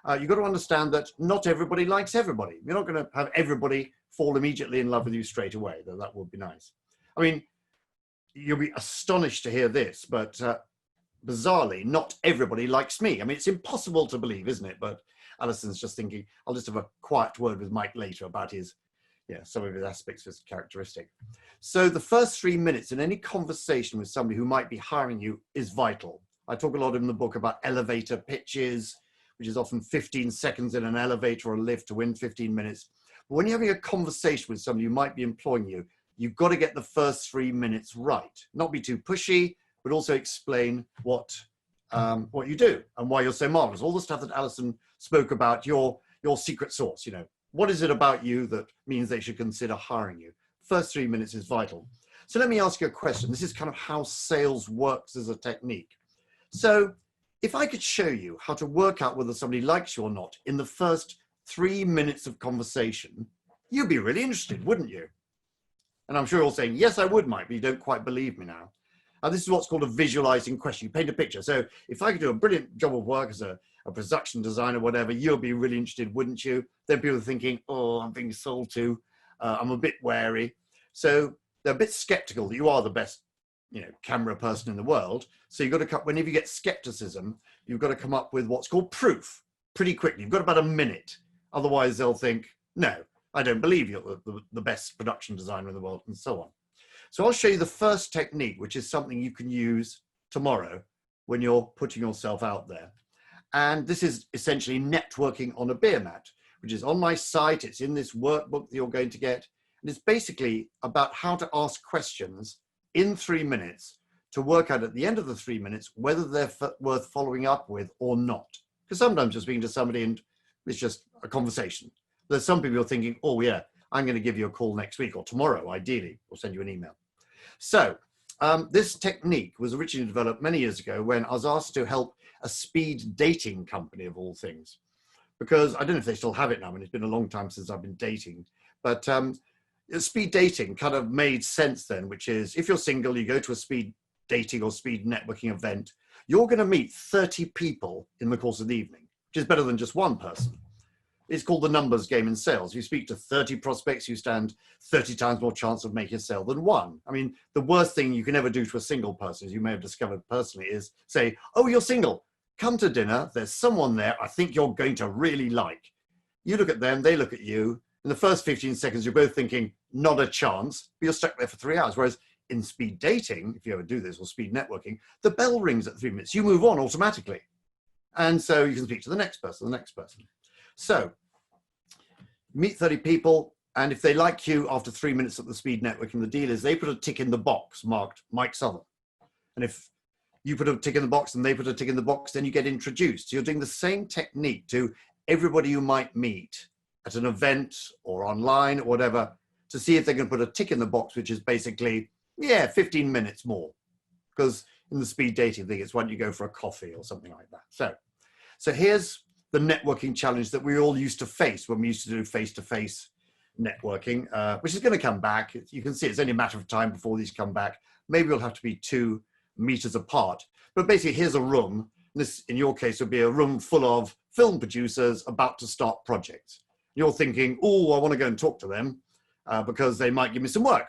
You've got to understand that not everybody likes everybody. You're not going to have everybody fall immediately in love with you straight away, though that would be nice. I mean, you'll be astonished to hear this, but bizarrely, not everybody likes me. I mean, it's impossible to believe, isn't it? But Alison's just thinking, I'll just have a quiet word with Mike later about his, some of his aspects of his characteristic. So the first 3 minutes in any conversation with somebody who might be hiring you is vital. I talk a lot in the book about elevator pitches, which is often 15 seconds in an elevator or a lift to win 15 minutes. But when you're having a conversation with somebody who might be employing you, you've got to get the first 3 minutes right. Not be too pushy, but also explain what you do and why you're so marvelous. All the stuff that Alison spoke about, your secret sauce, what is it about you that means they should consider hiring you? First 3 minutes is vital. So let me ask you a question. This is kind of how sales works as a technique. So if I could show you how to work out whether somebody likes you or not in the first 3 minutes of conversation, you'd be really interested, wouldn't you? And I'm sure you're all saying, yes, I would, Mike, but you don't quite believe me now. And this is what's called a visualizing question. You paint a picture. So if I could do a brilliant job of work as a production designer, whatever, you'll be really interested, wouldn't you? Then people are thinking, oh, I'm being sold to. I'm a bit wary. So they're a bit skeptical that you are the best camera person in the world. So you've got to come, whenever you get skepticism, you've got to come up with what's called proof pretty quickly. You've got about a minute. Otherwise they'll think, no, I don't believe you're the best production designer in the world, and so on. So I'll show you the first technique, which is something you can use tomorrow when you're putting yourself out there. And this is essentially networking on a Beermat, which is on my site. It's in this workbook that you're going to get. And it's basically about how to ask questions in 3 minutes to work out at the end of the 3 minutes whether they're worth following up with or not. Because sometimes you're speaking to somebody and it's just a conversation. There's some people who are thinking, oh yeah, I'm going to give you a call next week or tomorrow, ideally, or send you an email. So this technique was originally developed many years ago when I was asked to help a speed dating company of all things. Because I don't know if they still have it now, and it's been a long time since I've been dating, but speed dating kind of made sense then, which is if you're single, you go to a speed dating or speed networking event, you're going to meet 30 people in the course of the evening, which is better than just one person. It's called the numbers game in sales. You speak to 30 prospects, you stand 30 times more chance of making a sale than one. I mean, the worst thing you can ever do to a single person, as you may have discovered personally, is say, oh, you're single, come to dinner, there's someone there I think you're going to really like. You look at them, they look at you, In the first 15 seconds, you're both thinking, not a chance, but you're stuck there for 3 hours. Whereas in speed dating, if you ever do this, or speed networking, the bell rings at 3 minutes. You move on automatically. And so you can speak to the next person, the next person. So meet 30 people. And if they like you after 3 minutes at the speed networking, the deal is they put a tick in the box marked Mike Southon. And if you put a tick in the box and they put a tick in the box, then you get introduced. So you're doing the same technique to everybody you might meet at an event or online or whatever, to see if they can put a tick in the box, which is basically, yeah, 15 minutes more. Because in the speed dating thing, it's when you go for a coffee or something like that. So here's the networking challenge that we all used to face when we used to do face-to-face networking, which is going to come back. You can see it's only a matter of time before these come back. Maybe we'll have to be 2 meters apart. But basically, here's a room. This, in your case, would be a room full of film producers about to start projects. You're thinking, oh, I want to go and talk to them because they might give me some work.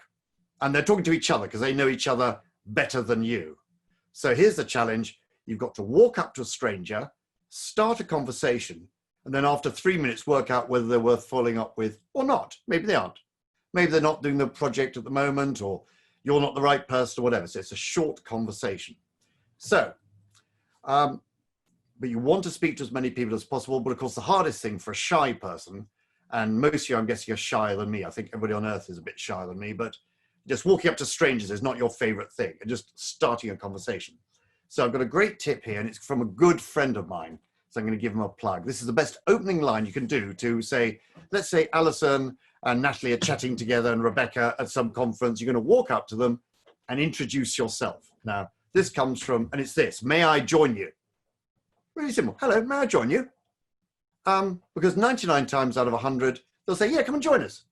And they're talking to each other because they know each other better than you. So here's the challenge. You've got to walk up to a stranger, start a conversation, and then after 3 minutes, work out whether they're worth following up with or not. Maybe they aren't. Maybe they're not doing the project at the moment, or you're not the right person or whatever. So it's a short conversation. So, but you want to speak to as many people as possible. But of course, the hardest thing for a shy person, and most of you, I'm guessing, are shyer than me. I think everybody on earth is a bit shyer than me, but just walking up to strangers is not your favorite thing, and just starting a conversation. So I've got a great tip here, and it's from a good friend of mine. So I'm going to give him a plug. This is the best opening line you can do to say, let's say Alison and Natalie are chatting together and Rebecca at some conference. You're going to walk up to them and introduce yourself. Now, this comes from, and it's this: may I join you? Really simple. Hello, may I join you? Because 99 times out of 100, they'll say, yeah, come and join us.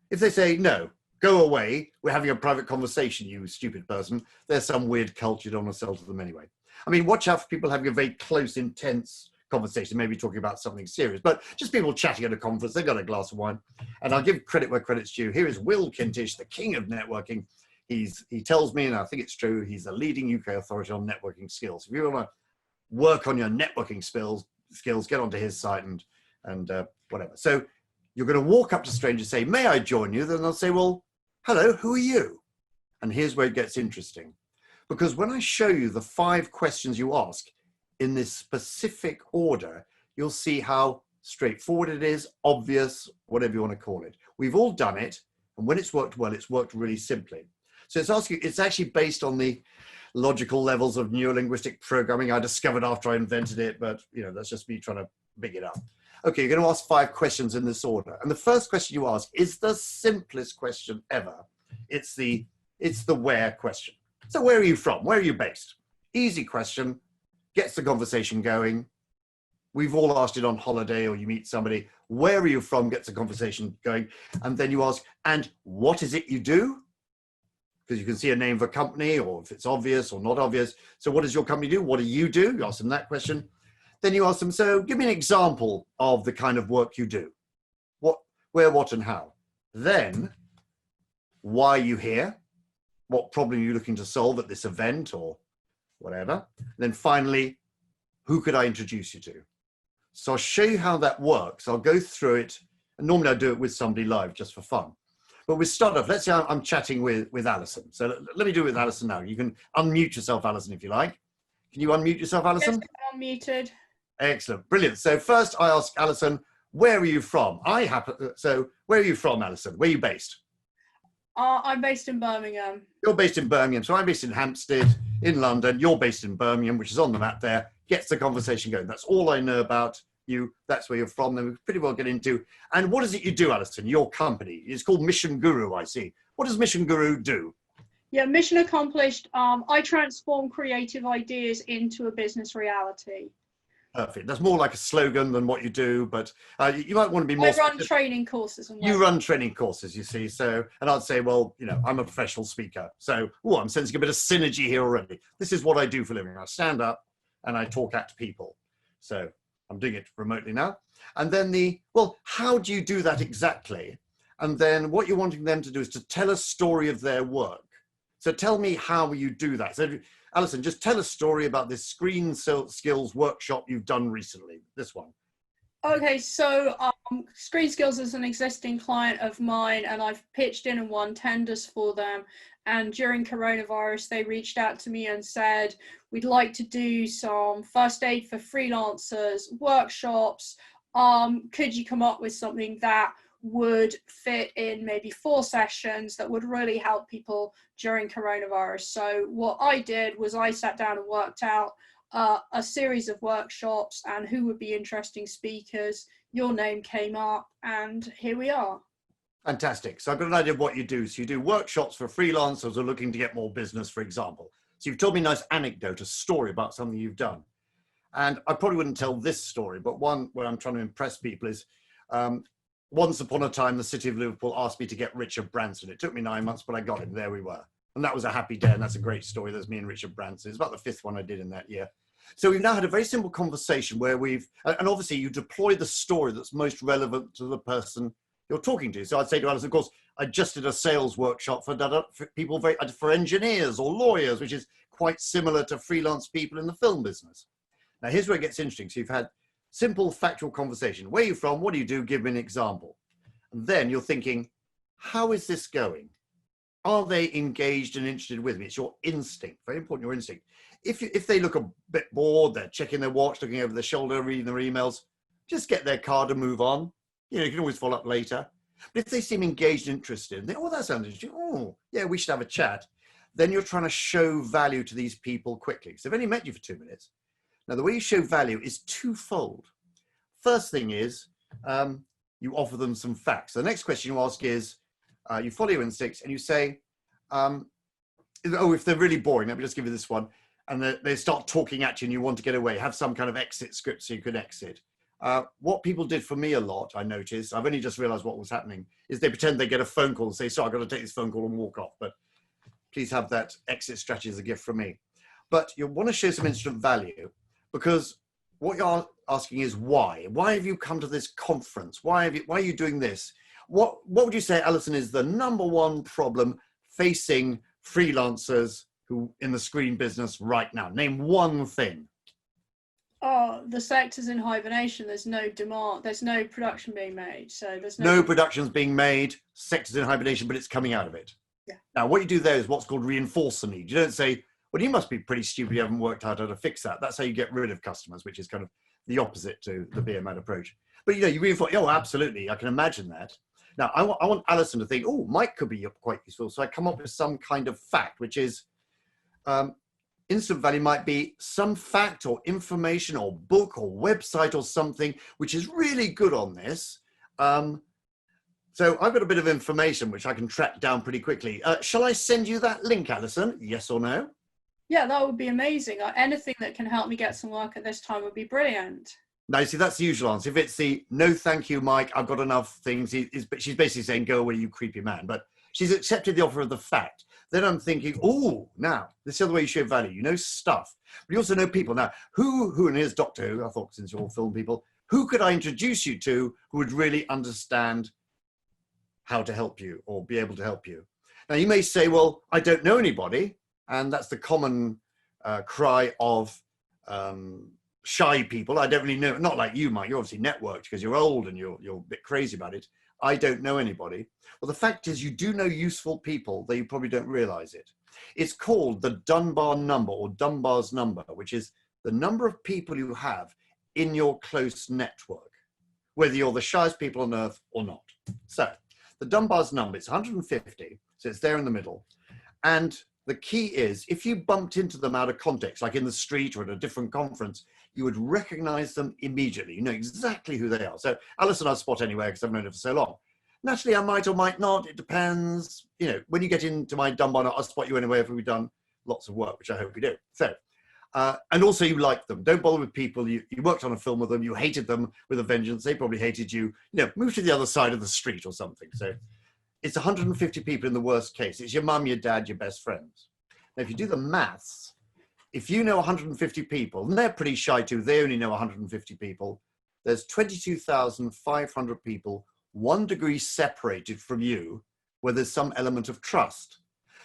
If they say, no, go away, we're having a private conversation, you stupid person, there's some weird cult you don't want to sell to them anyway. I mean, watch out for people having a very close, intense conversation, maybe talking about something serious, but just people chatting at a conference, they've got a glass of wine. And I'll give credit where credit's due. Here is Will Kintish, the king of networking. He tells me, and I think it's true, he's the leading UK authority on networking skills. If you want to work on your networking skills, get onto his site and whatever. So you're going to walk up to strangers, say, may I join you? Then they'll say, well, hello, who are you? And here's where it gets interesting. Because when I show you the 5 questions you ask in this specific order, you'll see how straightforward it is, obvious, whatever you want to call it. We've all done it. And when it's worked well, it's worked really simply. So it's actually based on the logical levels of neurolinguistic programming I discovered after I invented it, but that's just me trying to big it up. Okay, you're going to ask 5 questions in this order. And the first question you ask is the simplest question ever. It's the where question. So where are you from? Where are you based? Easy question, gets the conversation going. We've all asked it on holiday, or you meet somebody, where are you from? Gets the conversation going. And then you ask, and what is it you do? Because you can see a name of a company, or if it's obvious or not obvious. So what does your company do? What do? You ask them that question. Then you ask them, so give me an example of the kind of work you do. What, where, what, and how. Then, why are you here? What problem are you looking to solve at this event or whatever? And then finally, who could I introduce you to? So I'll show you how that works. I'll go through it. And normally I do it with somebody live just for fun. But we start off, let's say I'm chatting with Alison. So let me do it with Alison now. You can unmute yourself, Alison, if you like. Can you unmute yourself, Alison? Yes, I'm unmuted. Excellent, brilliant. So first I ask Alison, where are you from? So where are you from, Alison? Where are you based? I'm based in Birmingham. You're based in Birmingham. So I'm based in Hampstead in London. You're based in Birmingham, which is on the map there. Gets the conversation going. That's all I know about you. That's where you're from. Then we pretty well get into. And what is it you do, Alison? Your company. It's called Mission Guru, I see. What does Mission Guru do? Yeah, mission accomplished. I transform creative ideas into a business reality. Perfect. That's more like a slogan than what you do, but you might want to be more. I run training courses. You run training courses, you see. So, and I'd say, well, I'm a professional speaker. So, I'm sensing a bit of synergy here already. This is what I do for a living. I stand up and I talk at people. So I'm doing it remotely now. And then how do you do that exactly? And then what you're wanting them to do is to tell a story of their work. So tell me how you do that. So Alison, just tell a story about this screen skills workshop you've done recently, this one. Okay, so Screen Skills is an existing client of mine, and I've pitched in and won tenders for them. And during coronavirus, they reached out to me and said, we'd like to do some first aid for freelancers, workshops. Could you come up with something that would fit in maybe 4 sessions that would really help people during coronavirus? So what I did was I sat down and worked out a series of workshops and who would be interesting speakers. Your name came up, and here we are. Fantastic. So I've got an idea of what you do. So you do workshops for freelancers who are looking to get more business, for example. So you've told me a nice anecdote, a story about something you've done. And I probably wouldn't tell this story, but one where I'm trying to impress people is once upon a time, the city of Liverpool asked me to get Richard Branson. It took me 9 months, but I got him. There we were. And that was a happy day. And that's a great story. There's me and Richard Branson. It's about the 5th one I did in that year. So we've now had a very simple conversation where and obviously you deploy the story that's most relevant to the person you're talking to. So I'd say to Alison, of course, I just did a sales workshop for people, for engineers or lawyers, which is quite similar to freelance people in the film business. Now, here's where it gets interesting. So you've had simple factual conversation. Where are you from? What do you do? Give me an example. And then you're thinking, how is this going? Are they engaged and interested with me? It's your instinct, very important, your instinct. If they look a bit bored, they're checking their watch, looking over their shoulder, reading their emails, just get their card and move on. You can always follow up later. But if they seem engaged and interested, and they, oh, that sounds interesting. Oh, yeah, we should have a chat. Then you're trying to show value to these people quickly. So they've only met you for 2 minutes. Now, the way you show value is twofold. First thing is you offer them some facts. The next question you ask is, you follow your instincts and you say, oh, if they're really boring, let me just give you this one. And they start talking at you and you want to get away, have some kind of exit script so you can exit. What people did for me a lot, I noticed, I've only just realized what was happening, is they pretend they get a phone call and say, sorry, I've got to take this phone call and walk off. But please have that exit strategy as a gift from me. But you want to show some instant value because what you're asking is why? Why have you come to this conference? Why are you doing this? What would you say, Alison, is the #1 problem facing freelancers who in the screen business right now? Name one thing. Oh, the sector's in hibernation. There's no demand. There's no production being made. So there's no production's being made. Sector's in hibernation, but it's coming out of it. Yeah. Now, what you do there is what's called reinforce the need. You don't say, well, you must be pretty stupid. You haven't worked out how to fix that. That's how you get rid of customers, which is kind of the opposite to the Beermat approach. But you reinforce. Oh, absolutely. I can imagine that. Now, I want Alison to think, oh, Mike could be quite useful. So I come up with some kind of fact, which is instant value might be some fact or information or book or website or something which is really good on this. So I've got a bit of information which I can track down pretty quickly. Shall I send you that link, Alison? Yes or no? Yeah, that would be amazing. Anything that can help me get some work at this time would be brilliant. No, see, that's the usual answer. If it's the no, thank you, Mike, I've got enough things, she's basically saying, go away, you creepy man. But she's accepted the offer of the fact. Then I'm thinking, oh, now, this is the other way you show value. You know stuff, but you also know people. Now, who, and here's Doctor Who, I thought since you're all film people, who could I introduce you to who would really understand how to help you or be able to help you? Now, you may say, well, I don't know anybody. And that's the common cry of shy people. I don't really know, not like you, Mike, you're obviously networked because you're old and you're a bit crazy about it. I don't know anybody. Well, the fact is you do know useful people, though you probably don't realize it. It's called the Dunbar number or Dunbar's number, which is the number of people you have in your close network, whether you're the shyest people on earth or not. So the Dunbar's number, it's 150, so it's there in the middle. And the key is, if you bumped into them out of context, like in the street or at a different conference, you would recognize them immediately. You know exactly who they are. So Alison, I'll spot anywhere because I've known her for so long. Naturally, I might or might not. It depends. You know, when you get into my Dunbar, I'll spot you anyway if we've done lots of work, which I hope we do. So, and also you like them. Don't bother with people. You worked on a film with them. You hated them with a vengeance. They probably hated you. You know, move to the other side of the street or something. So it's 150 people in the worst case. It's your mum, your dad, your best friends. Now, if you do the maths, if you know 150 people, and they're pretty shy too, they only know 150 people, there's 22,500 people 1 degree separated from you where there's some element of trust.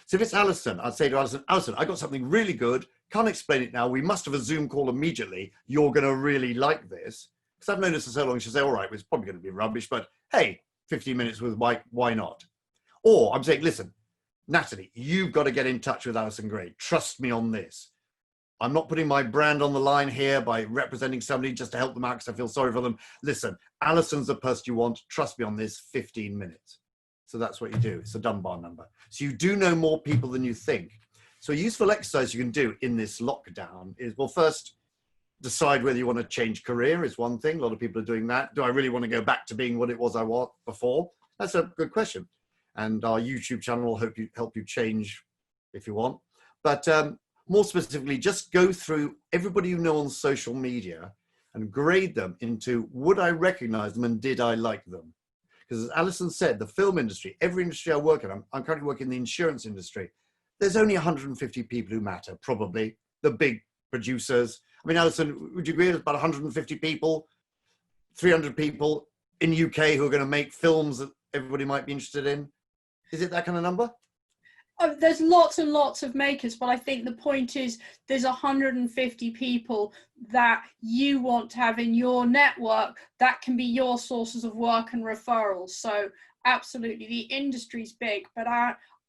So if it's Alison, I'd say to Alison, Alison, I got something really good, can't explain it now, we must have a Zoom call immediately, you're going to really like this. Because I've known her for so long, she'll say, all right, well, it's probably going to be rubbish, but hey, 15 minutes with Mike, why not? Or I'm saying, listen, Natalie, you've got to get in touch with Alison Grade. Trust me on this. I'm not putting my brand on the line here by representing somebody just to help them out because I feel sorry for them. Listen, Alison's the person you want. Trust me on this, 15 minutes. So that's what you do. It's a Dunbar number. So you do know more people than you think. So a useful exercise you can do in this lockdown is, well, first, decide whether you want to change career is one thing. A lot of people are doing that. Do I really want to go back to being what it was I was before? That's a good question. And our YouTube channel will help you change if you want. But more specifically, just go through everybody you know on social media and grade them into, would I recognize them and did I like them? Because as Alison said, the film industry, every industry I work in, I'm currently working in the insurance industry. There's only 150 people who matter, probably, the big producers. I mean, Alison, would you agree there's about 150 people, 300 people in the UK who are going to make films that everybody might be interested in? Is it that kind of number? Oh, there's lots and lots of makers, but I think the point is there's 150 people that you want to have in your network that can be your sources of work and referrals. So absolutely, the industry's big, but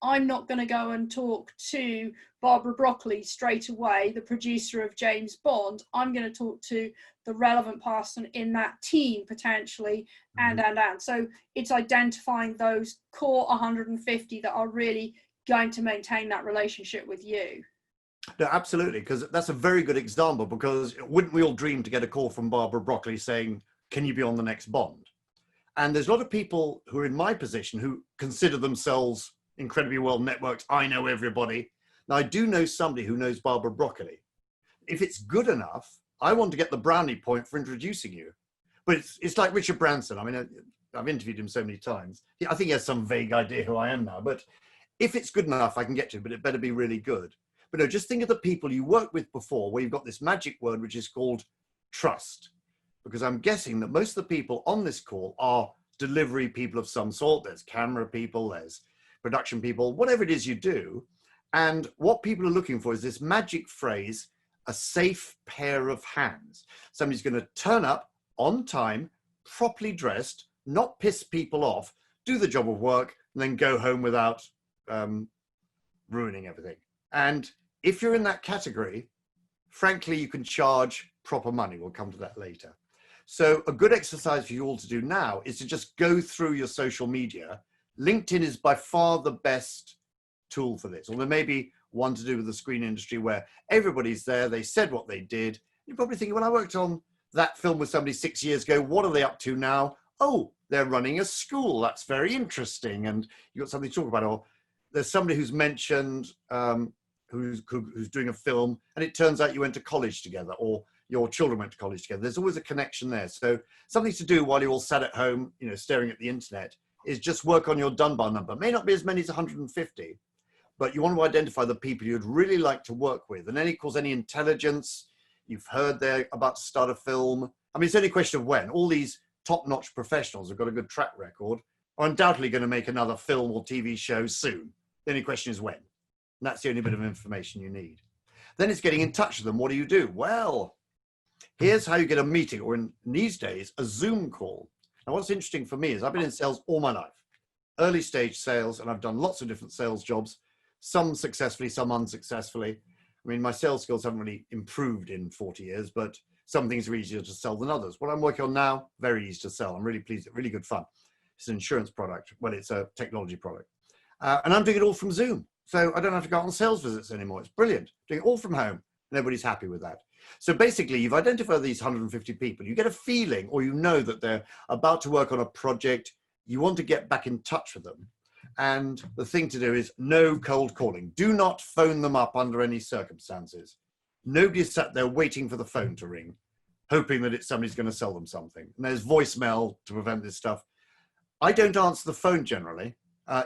I'm not going to go and talk to Barbara Broccoli straight away, the producer of James Bond. I'm going to talk to the relevant person in that team potentially, and. So it's identifying those core 150 that are really going to maintain that relationship with you. No, absolutely, because that's a very good example, because wouldn't we all dream to get a call from Barbara Broccoli saying, can you be on the next Bond? And there's a lot of people who are in my position who consider themselves incredibly well networked. I know everybody. Now, I do know somebody who knows Barbara Broccoli. If it's good enough, I want to get the brownie point for introducing you. But it's like Richard Branson. I mean, I've interviewed him so many times. I think he has some vague idea who I am now, but if it's good enough, I can get to it, but it better be really good. But no, just think of the people you worked with before, where you've got this magic word, which is called trust. Because I'm guessing that most of the people on this call are delivery people of some sort. There's camera people, there's production people, whatever it is you do. And what people are looking for is this magic phrase, a safe pair of hands. Somebody's going to turn up on time, properly dressed, not piss people off, do the job of work, and then go home without ruining everything. And if you're in that category, frankly, you can charge proper money. We'll come to that later. So a good exercise for you all to do now is to just go through your social media. LinkedIn is by far the best tool for this. Or there may be one to do with the screen industry where everybody's there, they said what they did. You're probably thinking, well, I worked on that film with somebody 6 years ago. What are they up to now? Oh, they're running a school. That's very interesting. And you've got something to talk about. Or there's somebody who's mentioned who's doing a film, and it turns out you went to college together, or your children went to college together. There's always a connection there. So something to do while you're all sat at home, you know, staring at the internet, is just work on your Dunbar number. It may not be as many as 150, but you want to identify the people you'd really like to work with. And any intelligence, you've heard they're about to start a film. I mean, it's only a question of when. All these top-notch professionals have got a good track record, are undoubtedly going to make another film or TV show soon. The only question is when. And that's the only bit of information you need. Then it's getting in touch with them. What do you do? Well, here's how you get a meeting, or in these days, a Zoom call. Now, what's interesting for me is I've been in sales all my life, early stage sales, and I've done lots of different sales jobs, some successfully, some unsuccessfully. I mean, my sales skills haven't really improved in 40 years, but some things are easier to sell than others. What I'm working on now, very easy to sell. I'm really pleased, really good fun. It's an insurance product. Well, it's a technology product. And I'm doing it all from Zoom. So I don't have to go out on sales visits anymore. It's brilliant. Doing it all from home. And everybody's happy with that. So basically, you've identified these 150 people. You get a feeling, or you know that they're about to work on a project. You want to get back in touch with them. And the thing to do is no cold calling. Do not phone them up under any circumstances. Nobody's sat there waiting for the phone to ring, hoping that it's somebody's going to sell them something. And there's voicemail to prevent this stuff. I don't answer the phone generally,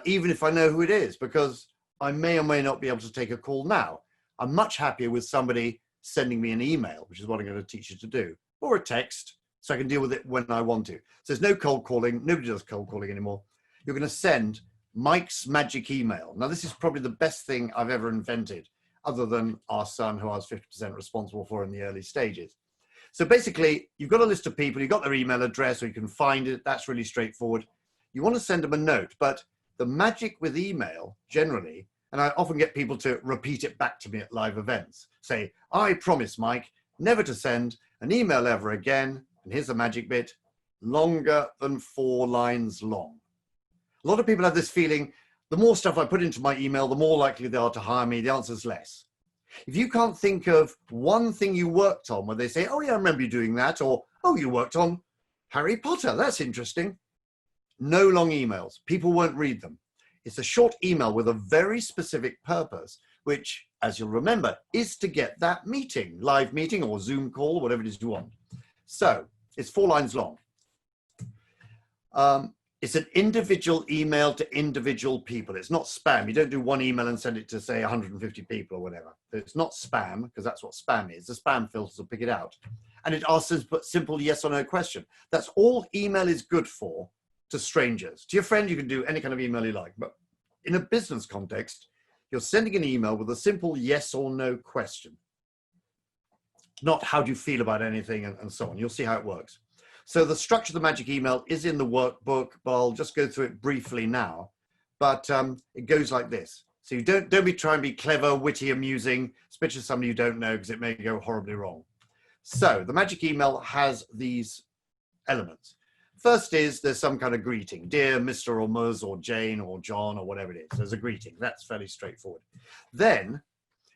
even if I know who it is, because I may or may not be able to take a call now. I'm much happier with somebody sending me an email, which is what I'm going to teach you to do, or a text, so I can deal with it when I want to. So there's no cold calling. Nobody does cold calling anymore. You're going to send Mike's magic email. Now, this is probably the best thing I've ever invented, other than our son, who I was 50% responsible for in the early stages. So basically, you've got a list of people, you've got their email address, or you can find it. That's really straightforward. You want to send them a note, but the magic with email generally, and I often get people to repeat it back to me at live events, say, I promise, Mike, never to send an email ever again. And here's the magic bit, longer than 4 lines long. A lot of people have this feeling, the more stuff I put into my email, the more likely they are to hire me. The answer is less. If you can't think of one thing you worked on where they say, oh yeah, I remember you doing that, or, oh, you worked on Harry Potter, that's interesting. No long emails. People won't read them. It's a short email with a very specific purpose, which, as you'll remember, is to get that meeting, live meeting or Zoom call, whatever it is you want. So it's 4 lines long. It's an individual email to individual people. It's not spam. You don't do one email and send it to, say, 150 people or whatever. It's not spam, because that's what spam is. The spam filters will pick it out. And it asks a simple yes or no question. That's all email is good for to strangers. To your friend, you can do any kind of email you like. But in a business context, you're sending an email with a simple yes or no question. Not how do you feel about anything and so on. You'll see how it works. So the structure of the magic email is in the workbook, but I'll just go through it briefly now. But it goes like this. So you don't be trying to be clever, witty, amusing, especially somebody you don't know, because it may go horribly wrong. So the magic email has these elements. First is there's some kind of greeting. Dear Mr. or Ms. or Jane or John or whatever it is. There's a greeting. That's fairly straightforward. Then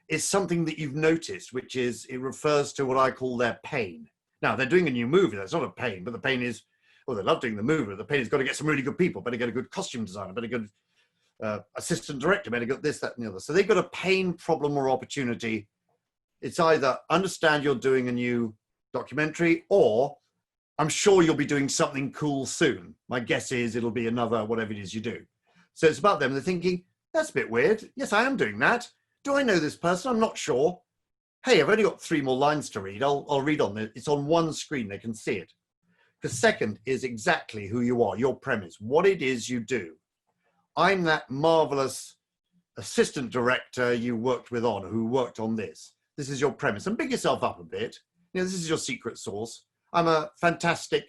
it's something that you've noticed, which is it refers to what I call their pain. Now, they're doing a new movie. That's not a pain, but the pain is, well, they love doing the movie. The pain is got to get some really good people, better get a good costume designer, better get assistant director, better get this, that, and the other. So they've got a pain, problem, or opportunity. It's either understand you're doing a new documentary, or I'm sure you'll be doing something cool soon. My guess is it'll be another whatever it is you do. So it's about them. They're thinking, that's a bit weird. Yes, I am doing that. Do I know this person? I'm not sure. Hey, I've only got 3 more lines to read. I'll read on it. It's on one screen. They can see it. The second is exactly who you are, your premise, what it is you do. I'm that marvelous assistant director you worked with on, who worked on this. This is your premise. And big yourself up a bit. You know, this is your secret sauce. I'm a fantastic,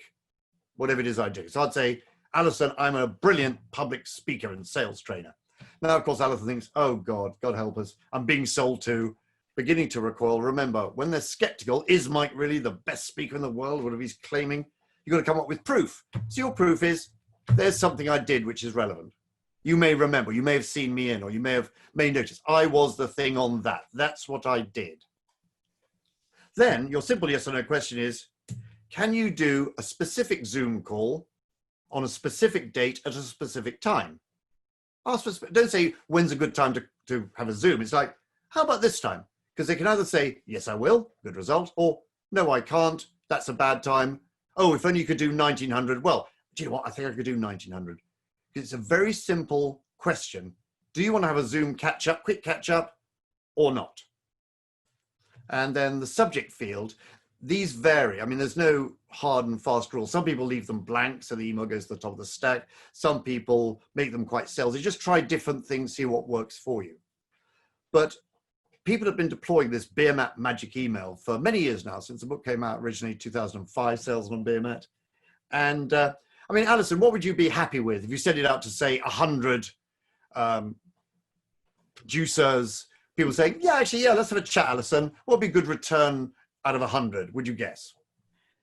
whatever it is I do. So I'd say, Alison, I'm a brilliant public speaker and sales trainer. Now, of course, Alison thinks, oh God, God help us. I'm being sold to. Beginning to recoil. Remember, when they're skeptical, is Mike really the best speaker in the world? Whatever he's claiming, you've got to come up with proof. So your proof is, there's something I did which is relevant. You may remember, you may have seen me in, or you may notice, I was the thing on that. That's what I did. Then your simple yes or no question is, can you do a specific Zoom call on a specific date at a specific time? Ask for, don't say, when's a good time to have a Zoom? It's like, how about this time? Because they can either say, yes, I will, good result, or no, I can't, that's a bad time. Oh, if only you could do 1900. Well, do you know what? I think I could do 1900. It's a very simple question. Do you want to have a Zoom catch up, quick catch up, or not? And then the subject field, these vary. I mean, there's no hard and fast rule. Some people leave them blank, so the email goes to the top of the stack. Some people make them quite salesy. Just try different things, see what works for you. But people have been deploying this Beermat magic email for many years now, since the book came out originally 2005, Sales on Beermat. And I mean, Alison, what would you be happy with if you sent it out to, say, 100 juicers, people saying, yeah, actually, yeah, let's have a chat, Alison. What would be a good return out of 100, would you guess?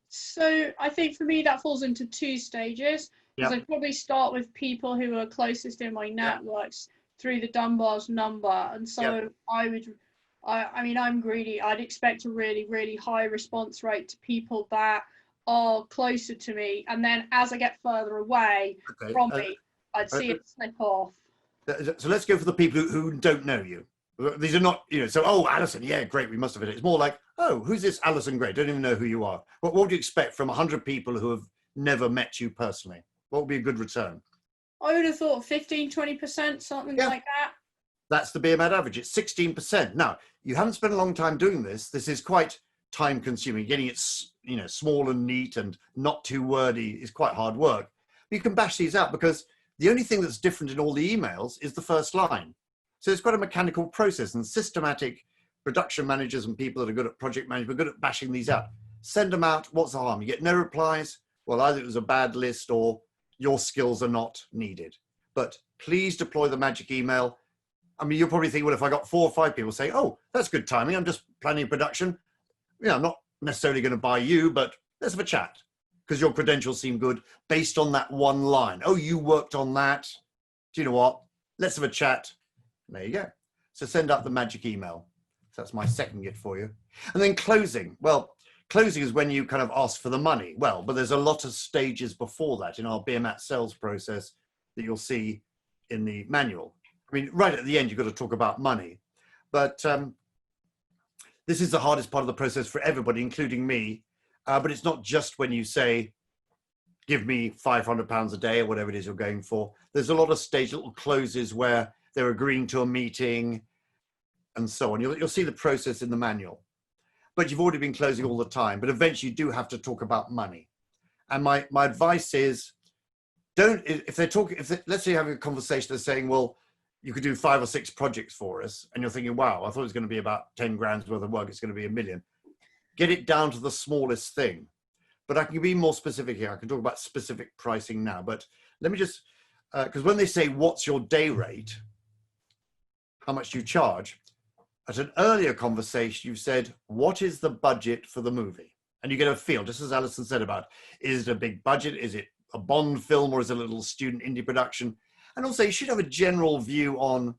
So I think for me, that falls into 2 stages. Because I'd probably start with people who are closest in my networks through the Dunbar's number. And so I mean, I'm greedy. I'd expect a really, really high response rate to people that are closer to me. And then as I get further away from me, I'd see it slip off. So let's go for the people who don't know you. These are not, you know, so, oh, Alison, yeah, great, we must have it. It's more like, oh, who's this Alison Grade? Don't even know who you are. What would you expect from 100 people who have never met you personally? What would be a good return? I would have thought 15, 20%, something like that. That's the Beermat average. It's 16%. Now, you haven't spent a long time doing this. This is quite time consuming. Getting it, you know, small and neat and not too wordy is quite hard work. You can bash these out because the only thing that's different in all the emails is the first line. So it's quite a mechanical process, and systematic production managers and people that are good at project management are good at bashing these out. send them out. What's the harm? You get no replies. Well, either it was a bad list or your skills are not needed. But please deploy the magic email. I mean, you'll probably think, well, if I got 4 or 5 people say, oh, that's good timing, I'm just planning a production. You know, I'm not necessarily going to buy you, but let's have a chat because your credentials seem good based on that one line. Oh, you worked on that. Do you know what? Let's have a chat. There you go. So send out the magic email. So that's my second gift for you. And then closing. Well, closing is when you kind of ask for the money. Well, but there's a lot of stages before that in our Beermat sales process that you'll see in the manual. I mean, right at the end, you've got to talk about money. But this is the hardest part of the process for everybody, including me. But it's not just when you say, give me £500 a day or whatever it is you're going for. There's a lot of stage little closes where they're agreeing to a meeting and so on. You'll see the process in the manual. But you've already been closing all the time. But eventually you do have to talk about money. And my advice is, let's say you're having a conversation, they're saying, well, you could do 5 or 6 projects for us. And you're thinking, wow, I thought it was going to be about 10 grand's worth of work. It's going to be $1 million. Get it down to the smallest thing. But I can be more specific here. I can talk about specific pricing now. But let me just, because when they say, what's your day rate? How much do you charge? At an earlier conversation, you said, what is the budget for the movie? And you get a feel, just as Alison said about, is it a big budget? Is it a Bond film or is it a little student indie production? And also you should have a general view on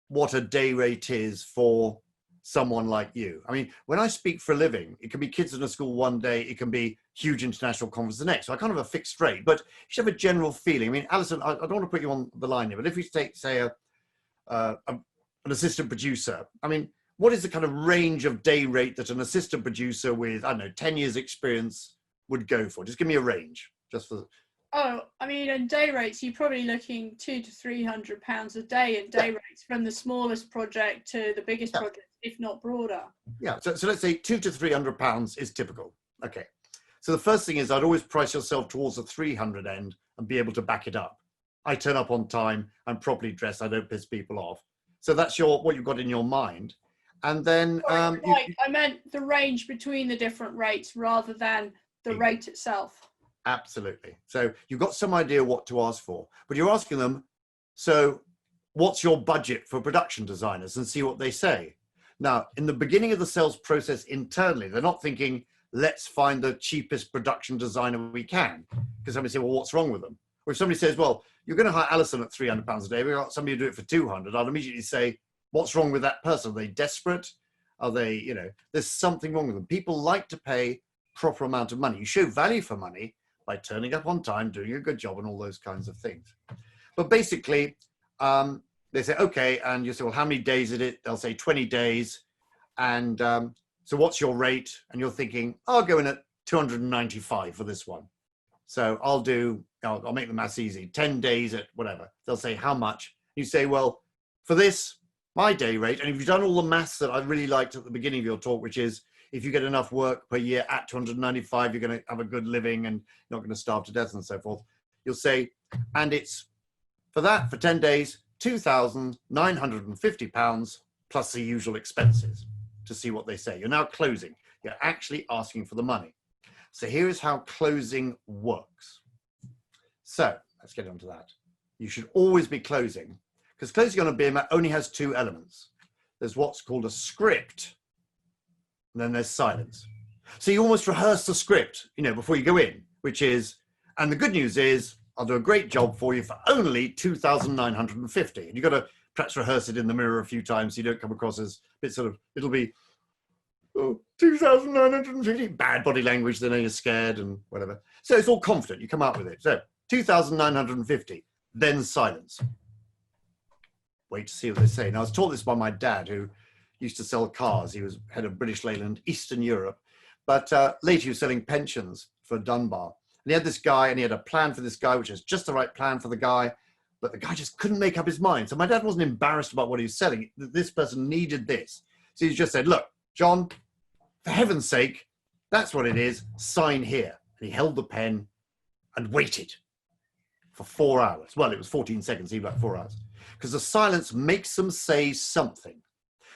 what a day rate is for someone like you. I mean, when I speak for a living, it can be kids in a school one day, it can be huge international conference the next. So I kind of have a fixed rate, but you should have a general feeling. I mean, Alison, I don't want to put you on the line here, but if you take, say, an assistant producer, I mean, what is the kind of range of day rate that an assistant producer with, I don't know, 10 years experience would go for? Just give me a range, just for... Oh, I mean, in day rates, you're probably looking £200 to £300 a day in day rates, from the smallest project to the biggest project, if not broader. Yeah, so let's say £200 to £300 is typical. Okay, so the first thing is I'd always price yourself towards the 300 end and be able to back it up. I turn up on time, I'm properly dressed, I don't piss people off. So that's what you've got in your mind. And then I meant the range between the different rates rather than the rate itself. Absolutely. So you've got some idea what to ask for, but you're asking them, so what's your budget for production designers, and see what they say. Now, in the beginning of the sales process internally, they're not thinking, let's find the cheapest production designer we can. Because somebody say, well, what's wrong with them? Or if somebody says, well, you're going to hire Alison at £300 a day, we've got somebody to do it for 200, I'd immediately say, what's wrong with that person? Are they desperate? Are they, you know, there's something wrong with them. People like to pay proper amount of money. You show value for money by turning up on time, doing a good job, and all those kinds of things. But basically, they say, okay, and you say, well, how many days is it? They'll say 20 days. And so what's your rate? And you're thinking, I'll go in at 295 for this one. So I'll make the maths easy, 10 days at whatever. They'll say, how much? You say, well, for this, my day rate, and if you've done all the maths that I really liked at the beginning of your talk, which is, if you get enough work per year at 295, you're going to have a good living and you're not going to starve to death and so forth. You'll say, and it's for that, for 10 days, £2,950 plus the usual expenses, to see what they say. You're now closing. You're actually asking for the money. So here is how closing works. So let's get on to that. You should always be closing, because closing on a Beermat only has 2 elements. There's what's called a script, and then there's silence. So you almost rehearse the script, you know, before you go in, which is, and the good news is, I'll do a great job for you for only 2,950. And you've got to perhaps rehearse it in the mirror a few times so you don't come across as a bit sort of, it'll be, oh, 2,950, bad body language, they know you're scared and whatever. So it's all confident, you come out with it. So 2,950, then silence. Wait to see what they say. Now, I was taught this by my dad, who used to sell cars. He was head of British Leyland, Eastern Europe. But later he was selling pensions for Dunbar. And he had this guy, and he had a plan for this guy, which is just the right plan for the guy. But the guy just couldn't make up his mind. So my dad wasn't embarrassed about what he was selling. This person needed this. So he just said, look, John, for heaven's sake, that's what it is. Sign here. And he held the pen and waited for 4 hours. Well, it was 14 seconds, even like 4 hours. Because the silence makes them say something.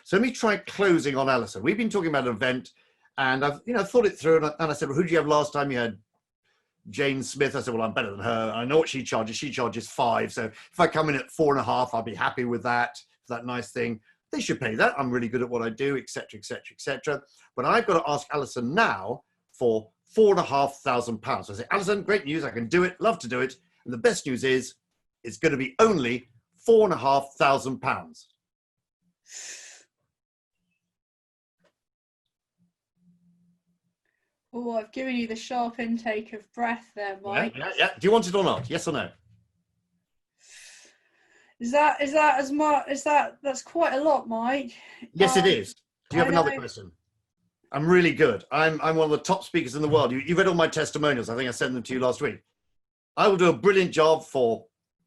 So let me try closing on Alison. We've been talking about an event, And I've, thought it through, and I said, well, who did you have last time? You had Jane Smith. I said, well, I'm better than her. I know what she charges. She charges 5. So if I come in at 4.5, I'll be happy with that. That nice thing. They should pay that. I'm really good at what I do, etc., etc., etc. But I've got to ask Alison now for £4,500. I say, Alison, great news. I can do it. Love to do it. And the best news is, it's going to be only £4,500. Oh, I've given you the sharp intake of breath there, Mike. Yeah. Do you want it or not? Yes or no? That's quite a lot, Mike. Yes, it is. Do you have another question? I'm really good. I'm one of the top speakers in the world. You read all my testimonials. I think I sent them to you last week. I will do a brilliant job for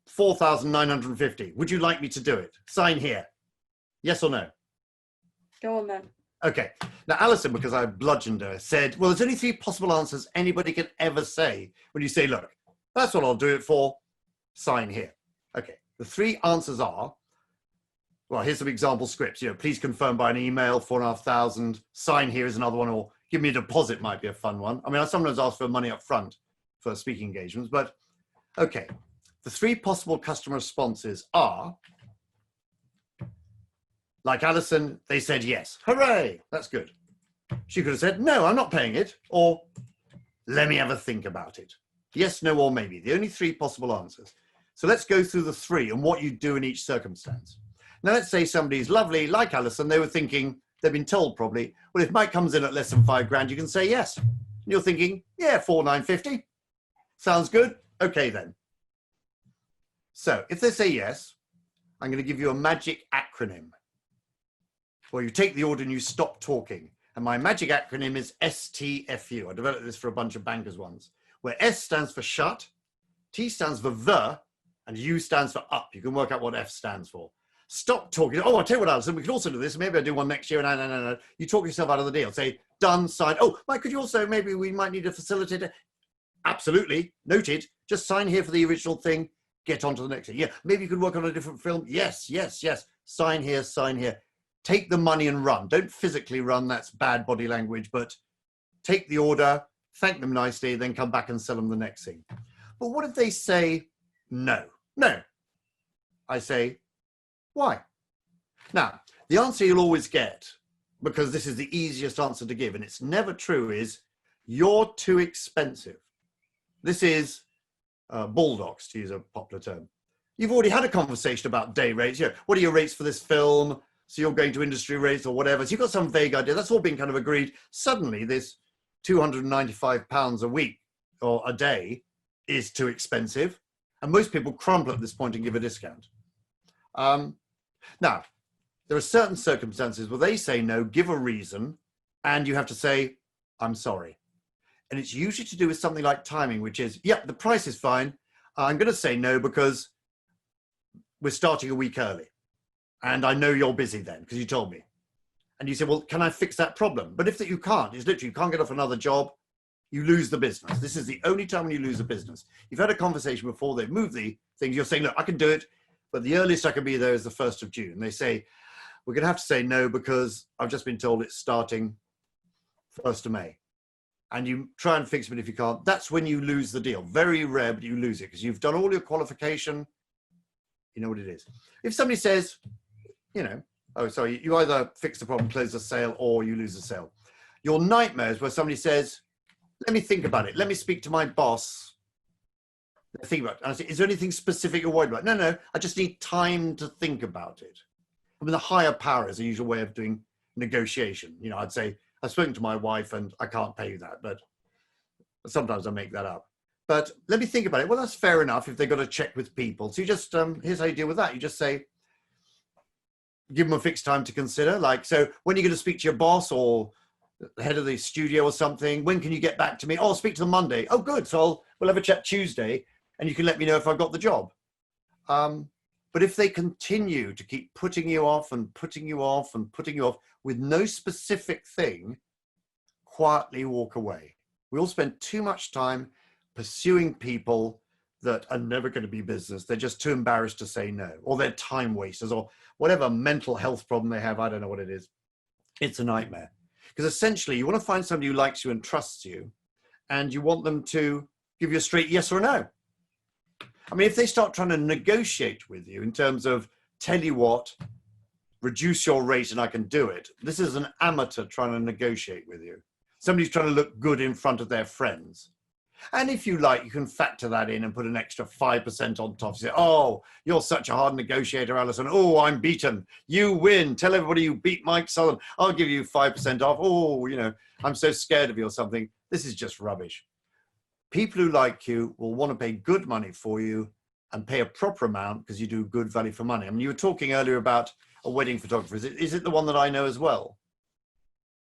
4,950. Would you like me to do it? Sign here. Yes or no? Go on then. Okay. Now, Alison, because I bludgeoned her, said, well, there's only 3 possible answers anybody can ever say when you say, look, that's what I'll do it for. Sign here. Okay. The 3 answers are, well, here's some example scripts. Please confirm by an email, 4,500. Sign here is another one, or give me a deposit might be a fun one. I mean, I sometimes ask for money up front for speaking engagements, but okay. The 3 possible customer responses are, like Alison, they said yes. Hooray, that's good. She could have said, no, I'm not paying it, or let me have a think about it. Yes, no, or maybe. The only 3 possible answers. So let's go through the 3 and what you do in each circumstance. Now, let's say somebody's lovely, like Alison, they were thinking, they've been told probably, well, if Mike comes in at less than 5 grand, you can say yes. And you're thinking, yeah, 4,950. Sounds good. Okay, then. So if they say yes, I'm going to give you a magic acronym. Well, you take the order and you stop talking. And my magic acronym is STFU. I developed this for a bunch of bankers once, where S stands for shut, T stands for the, and U stands for up. You can work out what F stands for. Stop talking. Oh, I'll tell you what, Alison, we could also do this. Maybe I'll do one next year. No. You talk yourself out of the deal. Say, done, signed. Oh, Mike, could you also, maybe we might need a facilitator. Absolutely. Noted. Just sign here for the original thing. Get on to the next thing. Yeah, maybe you could work on a different film. Yes. Sign here, sign here. Take the money and run. Don't physically run. That's bad body language. But take the order, thank them nicely, then come back and sell them the next thing. But what if they say no? No. I say, why? Now, the answer you'll always get, because this is the easiest answer to give, and it's never true, is you're too expensive. This is bulldogs, to use a popular term. You've already had a conversation about day rates. What are your rates for this film? So you're going to industry rates or whatever. So you've got some vague idea. That's all been kind of agreed. Suddenly, this £295 a week or a day is too expensive. And most people crumple at this point and give a discount. Now, there are certain circumstances where they say no, give a reason, and you have to say, I'm sorry. And it's usually to do with something like timing, which is, yeah, the price is fine. I'm going to say no because we're starting a week early. And I know you're busy then because you told me. And you say, well, can I fix that problem? But if that you can't, it's literally, you can't get off another job, you lose the business. This is the only time when you lose a business. You've had a conversation before they've moved the things. You're saying, look, I can do it, but the earliest I can be there is the 1st of June. They say, we're going to have to say no because I've just been told it's starting 1st of May. And you try and fix it, but if you can't, that's when you lose the deal. Very rare, but you lose it because you've done all your qualification. You know what it is. If somebody says, oh, sorry, you either fix the problem, close the sale, or you lose the sale. Your nightmare is where somebody says, let me think about it. Let me speak to my boss. Think about it. And I say, is there anything specific you're worried about? No, I just need time to think about it. I mean, the higher power is the usual way of doing negotiation. I'd say, I've spoken to my wife and I can't pay you that, but sometimes I make that up. But let me think about it. Well, that's fair enough if they've got to check with people. So you just, here's how you deal with that. You just say, give them a fixed time to consider. Like, so when are you going to speak to your boss or the head of the studio or something? When can you get back to me? Oh, I'll speak to them Monday. Oh, good. So we'll have a chat Tuesday and you can let me know if I've got the job. But if they continue to keep putting you off and putting you off and putting you off with no specific thing, quietly walk away. We all spend too much time pursuing people that are never going to be business. They're just too embarrassed to say no, or they're time wasters, or whatever mental health problem they have. I don't know what it is. It's a nightmare. Because essentially you want to find somebody who likes you and trusts you, and you want them to give you a straight yes or no. I mean, if they start trying to negotiate with you in terms of, tell you what, reduce your rate and I can do it. This is an amateur trying to negotiate with you. Somebody's trying to look good in front of their friends. And if you like, you can factor that in and put an extra 5% on top. You say, oh, you're such a hard negotiator, Alison. Oh, I'm beaten. You win. Tell everybody you beat Mike Southon. I'll give you 5% off. Oh, you know, I'm so scared of you or something. This is just rubbish. People who like you will want to pay good money for you and pay a proper amount because you do good value for money. I mean, you were talking earlier about a wedding photographer. Is it the one that I know as well?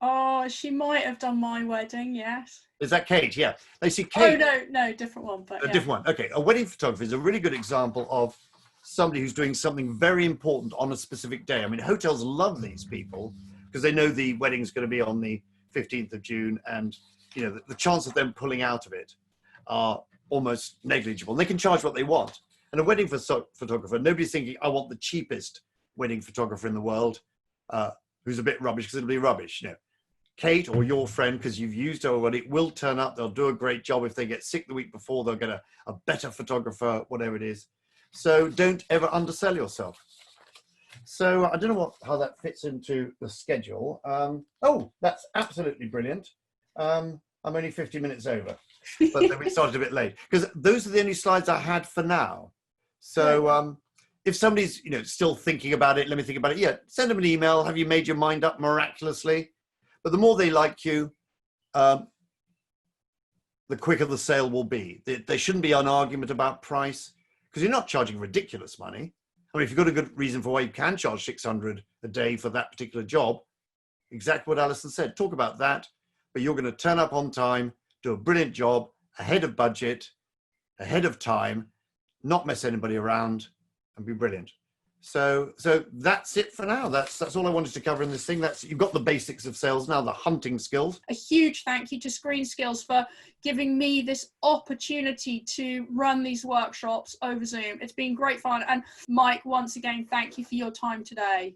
Oh, she might have done my wedding, yes. Is that Kate? Yeah. They see Kate. Oh, no, different one. But a different one. Okay. A wedding photographer is a really good example of somebody who's doing something very important on a specific day. I mean, hotels love these people because they know the wedding's going to be on the 15th of June, and you know the chance of them pulling out of it are almost negligible. And they can charge what they want. And a wedding photographer, nobody's thinking, I want the cheapest wedding photographer in the world who's a bit rubbish, because it'll be rubbish. You know, Kate or your friend, because you've used her already, will turn up. They'll do a great job. If they get sick the week before, they'll get a better photographer, whatever it is. So don't ever undersell yourself. So I don't know how that fits into the schedule. Oh, that's absolutely brilliant. I'm only 50 minutes over, but then we started a bit late because those are the only slides I had for now. So if somebody's still thinking about it, let me think about it. Yeah, send them an email. Have you made your mind up miraculously? But the more they like you, the quicker the sale will be. There shouldn't be an argument about price because you're not charging ridiculous money. I mean, if you've got a good reason for why you can charge 600 a day for that particular job, exactly what Alison said, talk about that, but you're going to turn up on time, do a brilliant job, ahead of budget, ahead of time, not mess anybody around, and be brilliant. So that's it for now. That's all I wanted to cover in this thing. You've got the basics of sales now, the hunting skills. A huge thank you to Screen Skills for giving me this opportunity to run these workshops over Zoom. It's been great fun. And Mike, once again, thank you for your time today.